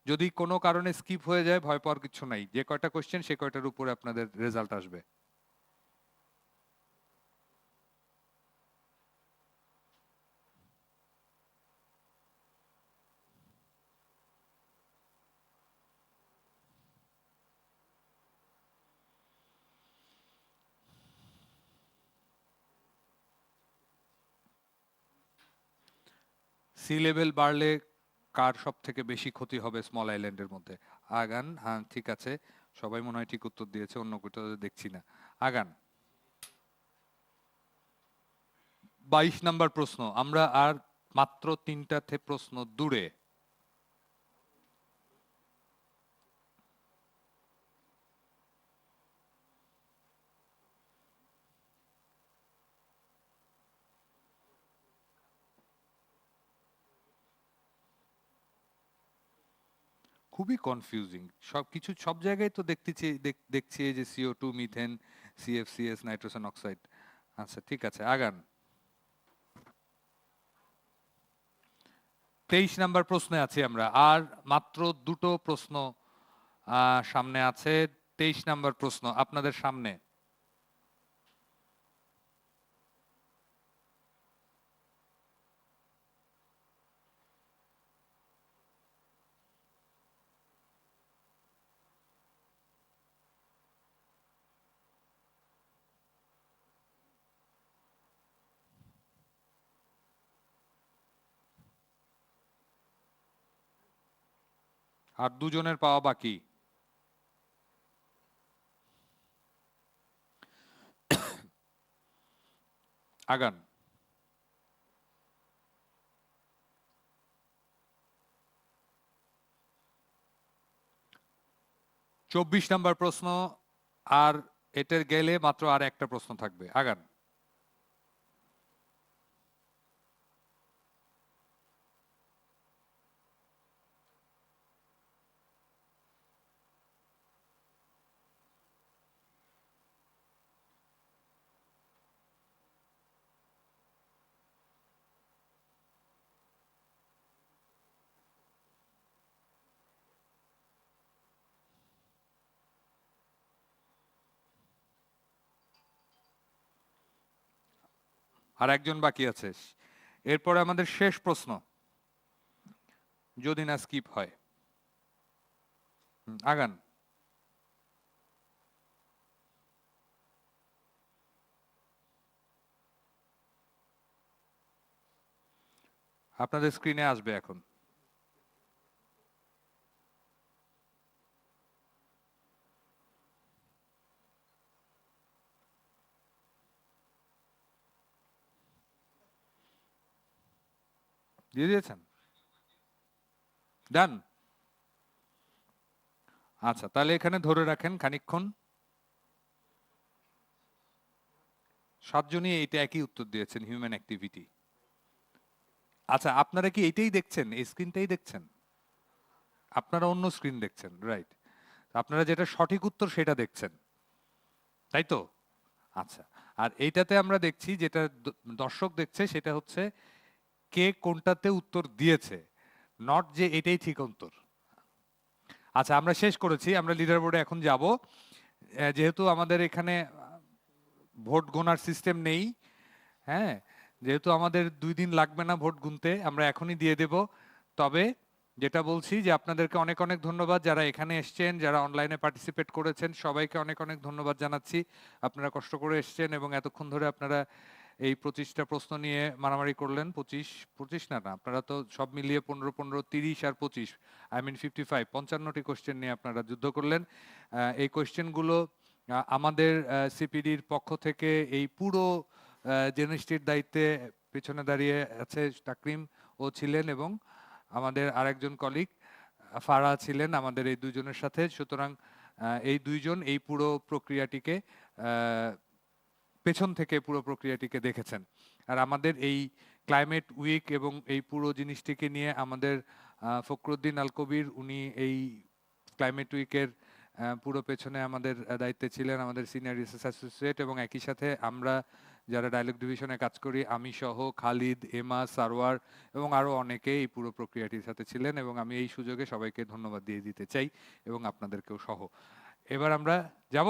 যদি কোনো কারণে স্কিপ হয়ে যায়, ভয় পাওয়ার কিছু নাই, যে কয়টা কোয়েশ্চেন সে কয়টার উপরে আপনাদের রেজাল্ট আসবে। সি লেভেল বাড়লে কার সব থেকে বেশি ক্ষতি হবে স্মল আইল্যান্ডের মধ্যে? আগান। হ্যাঁ, ঠিক আছে, সবাই মনে হয় ঠিক উত্তর দিয়েছে, অন্য কোথাও দেখছি না। আগান। 22 নাম্বার প্রশ্ন, আমরা আর মাত্র 3টা প্রশ্ন দূরে। খুবই কনফিউজিং সবকিছু, সব জায়গায় তো দেখতেছি, দেখছি এই যে CO2, methane, CFCS, nitrogen oxide. আচ্ছা, ঠিক আছে, আগান। 23 নাম্বার প্রশ্নে আছি আমরা, আর মাত্র 2টো প্রশ্ন সামনে আছে। 23 নাম্বার প্রশ্ন আপনাদের সামনে। আর দুজনের পাওয়া বাকি। আগান। 24 নম্বর প্রশ্ন, আর এটার গেলে মাত্র আর একটা প্রশ্ন থাকবে। আগান। আর একজন বাকি আছে। এরপরে আমাদের শেষ প্রশ্ন, যদি না স্কিপ হয়। আগান। আপনাদের স্ক্রিনে আসবে এখন। দিয়ে দিয়েছেন? ডান। আচ্ছা, তাহলে এখানে ধরে রাখেন খানিকক্ষণ। 7 জনই এটা একই উত্তর দিয়েছেন, হিউম্যান অ্যাক্টিভিটি। আচ্ছা, আপনারা কি এইটাই দেখছেন, এই স্ক্রিনটাই দেখছেন? আপনারা অন্য স্ক্রিন দেখছেন, রাইট? আপনারা যেটা সঠিক উত্তর সেটা দেখছেন, তাই তো? আচ্ছা, আর এইটাতে আমরা দেখছি যেটা দর্শক দেখছে সেটা হচ্ছে কে কোনটাতে উত্তর দিয়েছে, নট যে এটাই ঠিক উত্তর। আচ্ছা, আমরা শেষ করেছি, আমরা লিডার বোর্ডে এখন যাব। যেহেতু আমাদের এখানে ভোট গোনার সিস্টেম নেই, হ্যাঁ, যেহেতু আমাদের 2 দিন লাগবে না ভোট গুনতে, আমরা এখনই দিয়ে দেব। তবে যেটা বলছি যে আপনাদেরকে অনেক অনেক ধন্যবাদ যারা এখানে এসছেন, যারা অনলাইনে পার্টিসিপেট করেছেন, সবাইকে অনেক অনেক ধন্যবাদ জানাচ্ছি। আপনারা কষ্ট করে এসছেন এবং এতক্ষণ ধরে আপনারা এই 25টা প্রশ্ন নিয়ে মারামারি করলেন। 25 না, আপনারা তো সব মিলিয়ে 15 15 30 আর 25, আই মিন 55, 55টি কোশ্চেন নিয়ে আপনারা যুদ্ধ করলেন। এই কোশ্চেনগুলো আমাদের সিপিডির পক্ষ থেকে এই পুরো জিনিসটির দায়িত্বে পেছনে দাঁড়িয়ে আছে তাকরিম ও ছিলেন, এবং আমাদের আরেকজন কলিগ ফারা ছিলেন আমাদের এই দুজনের সাথে। সুতরাং এই দুইজন এই পুরো প্রক্রিয়াটিকে পেছন থেকে পুরো প্রক্রিয়াটিকে দেখেছেন। আর আমাদের এই ক্লাইমেট উইক এবং এই পুরো জিনিসটিকে নিয়ে আমাদের ফখরুদ্দিন আল কবির, উনি এই ক্লাইমেট উইকের পুরো পেছনে আমাদের দায়িত্বে ছিলেন, আমাদের সিনিয়র রিসার্চ অ্যাসোসিয়েট। এবং একই সাথে আমরা যারা ডায়ালগ ডিভিশনে কাজ করি, আমি সহ খালিদ, এমা, সারওয়ার এবং আরও অনেকে এই পুরো প্রক্রিয়াটির সাথে ছিলেন, এবং আমি এই সুযোগে সবাইকে ধন্যবাদ দিয়ে দিতে চাই, এবং আপনাদেরকেও সহ। এবার আমরা যাব।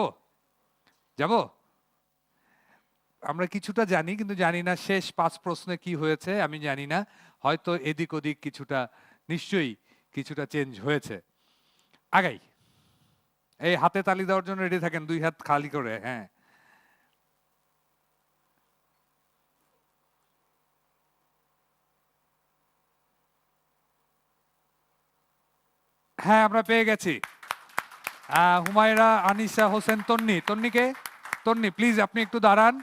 আমরা কিছুটা জানি, কিন্তু জানি না শেষ 5 প্রশ্নে কি হয়েছে, আমি জানি না, হয়তো এদিক ওদিক কিছুটা, নিশ্চয়ই কিছুটা চেঞ্জ হয়েছে। আগাই। এই হাতে তালি দেওয়ার জন্য রেডি থাকেন, 2 হাত খালি করে। হ্যাঁ, হ্যাঁ, আমরা পেয়ে গেছি। হুমায়রা আনিসা হোসেন তন্নি। তন্নি প্লিজ আপনি একটু দাঁড়ান।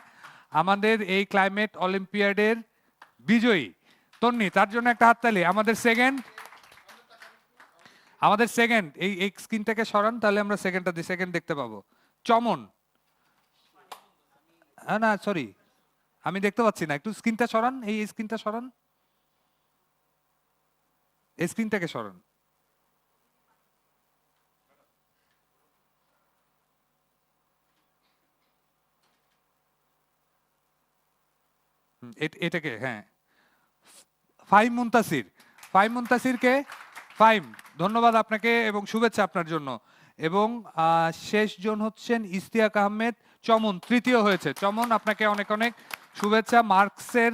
আমাদের এই ক্লাইমেট অলিম্পিয়াডের বিজয়ী তন্নি, তার জন্য একটা হাততালি। আমাদের সেকেন্ড এই স্ক্রিনটাকে সরান, তাহলে আমরা সেকেন্ড দেখতে পাবো। চমন, না সরি, আমি দেখতে পাচ্ছি না, একটু স্ক্রিনটা সরান, এই স্ক্রিনটা সরান, এই স্ক্রিনটাকে সরান। এটাকে, হ্যাঁ, ফাহিম মুনতাসিরকে, ফাহিম, ধন্যবাদ আপনাকে এবং শুভেচ্ছা আপনার জন্য। এবং শেষজন হচ্ছেন ইশতিয়াক আহমেদ চমন, তৃতীয় হয়েছে। চমন, আপনাকে অনেক অনেক শুভেচ্ছা। মার্কসের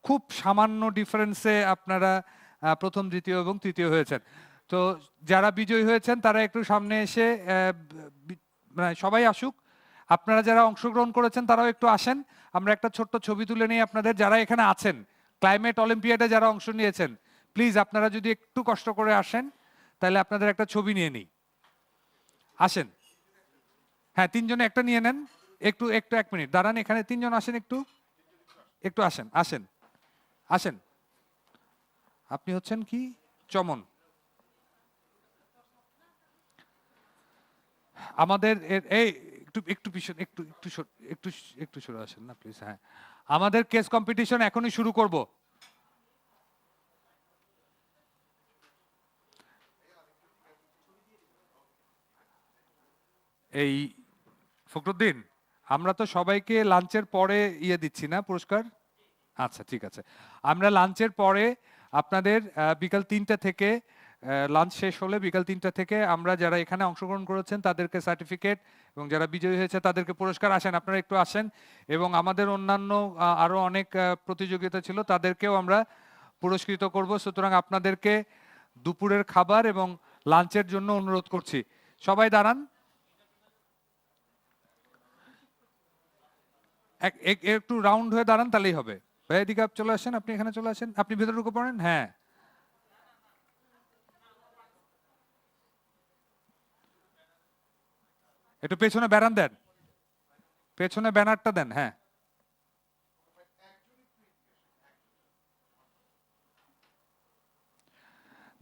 খুব সামান্য ডিফারেন্সে আপনারা প্রথম, দ্বিতীয় এবং তৃতীয় হয়েছেন। তো যারা বিজয়ী হয়েছেন তারা একটু সামনে এসে, সবাই আসুক। আপনারা যারা অংশগ্রহণ করেছেন তারাও একটু আসেন, আমরা একটা ছোট্ট ছবি তুলে নিই আপনাদের। যারা এখানে আছেন, ক্লাইমেট অলিম্পিয়াডে যারা অংশ নিয়েছেন, প্লিজ আপনারা যদি একটু কষ্ট করে আসেন, তাহলে আপনাদের একটা ছবি নিয়ে নিই। আসেন, হ্যাঁ, তিনজনে একটা নিয়ে নেন। একটু একটু 1 মিনিট দাঁড়ান, এখানে তিনজন আসেন, একটু একটু আসেন আসেন আসেন। আপনি হচ্ছেন কি? চমন। আমাদের এই একটু একটু পিছন, একটু একটু একটু একটু সরে আসেন না প্লিজ। হ্যাঁ, আমাদের কেস কম্পিটিশন এখনই শুরু করব। এই ফখরুদ্দিন, আমরা তো সবাইকে লাঞ্চের পরে দিচ্ছি না পুরস্কার? আচ্ছা, ঠিক আছে। আমরা লাঞ্চের পরে আপনাদের বিকাল 3টা থেকে, লাঞ্চ শেষ হলে বিকাল 3টা থেকে আমরা যারা এখানে অংশগ্রহণ করেছেন তাদেরকে সার্টিফিকেট, এবং যারা বিজয়ী হয়েছে তাদেরকে পুরস্কার। আসেন, আপনারা একটু আসেন। এবং আমাদের অন্যান্য আরো অনেক প্রতিযোগিতা ছিল, তাদেরকেও আমরা পুরস্কৃত করব। সুতরাং আপনাদেরকে দুপুরের খাবার এবং লাঞ্চের জন্য অনুরোধ করছি। সবাই দাঁড়ান। একটু রাউন্ড হয়ে দাঁড়ান, তাহলেই হবে। ভাই এদিকে চলে আসেন, আপনি এখানে চলে আসেন, আপনি ভেতরে ঢুকে পড়েন। হ্যাঁ, একটু পেছনে ব্যানার দেন, পেছনে ব্যানারটা দেন। হ্যাঁ,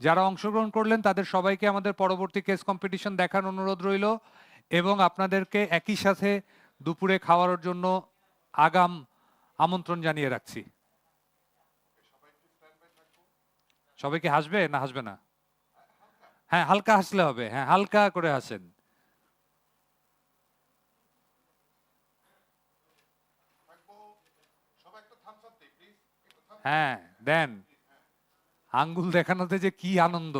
যারা অংশগ্রহণ করলেন তাদের সবাইকে আমাদের পরবর্তী কেস কম্পিটিশন দেখার অনুরোধ রইল, এবং আপনাদেরকে একই সাথে দুপুরে খাওয়ার জন্য আগাম আমন্ত্রণ জানিয়ে রাখছি। সবাই কি হাসবে না হাসবে না? হ্যাঁ, হালকা হাসলে হবে। হ্যাঁ, হালকা করে হাসেন। হ্যাঁ, দেন। আঙ্গুল দেখানোতে যে কি আনন্দ।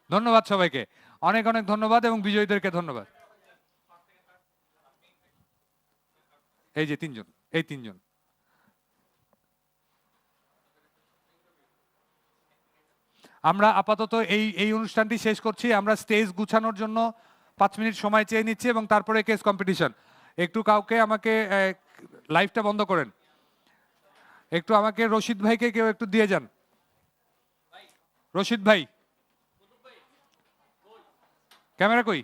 ধন্যবাদ সবাইকে, অনেক অনেক ধন্যবাদ, এবং বিজয়ীদেরকে ধন্যবাদ। এই যে তিনজন, এই তিনজন। আমরা আপাতত এই এই অনুষ্ঠানটি শেষ করছি। আমরা স্টেজ গুছানোর জন্য 5 মিনিট সময় চেয়ে নিচ্ছি, এবং তারপরে কেস কম্পিটিশন। একটু কাউকে আমাকে লাইভটা বন্ধ করেন, একটু আমাকে রশিদ ভাইকে কেউ একটু দিয়ে যান। রশিদ ভাই, ক্যামেরা কই?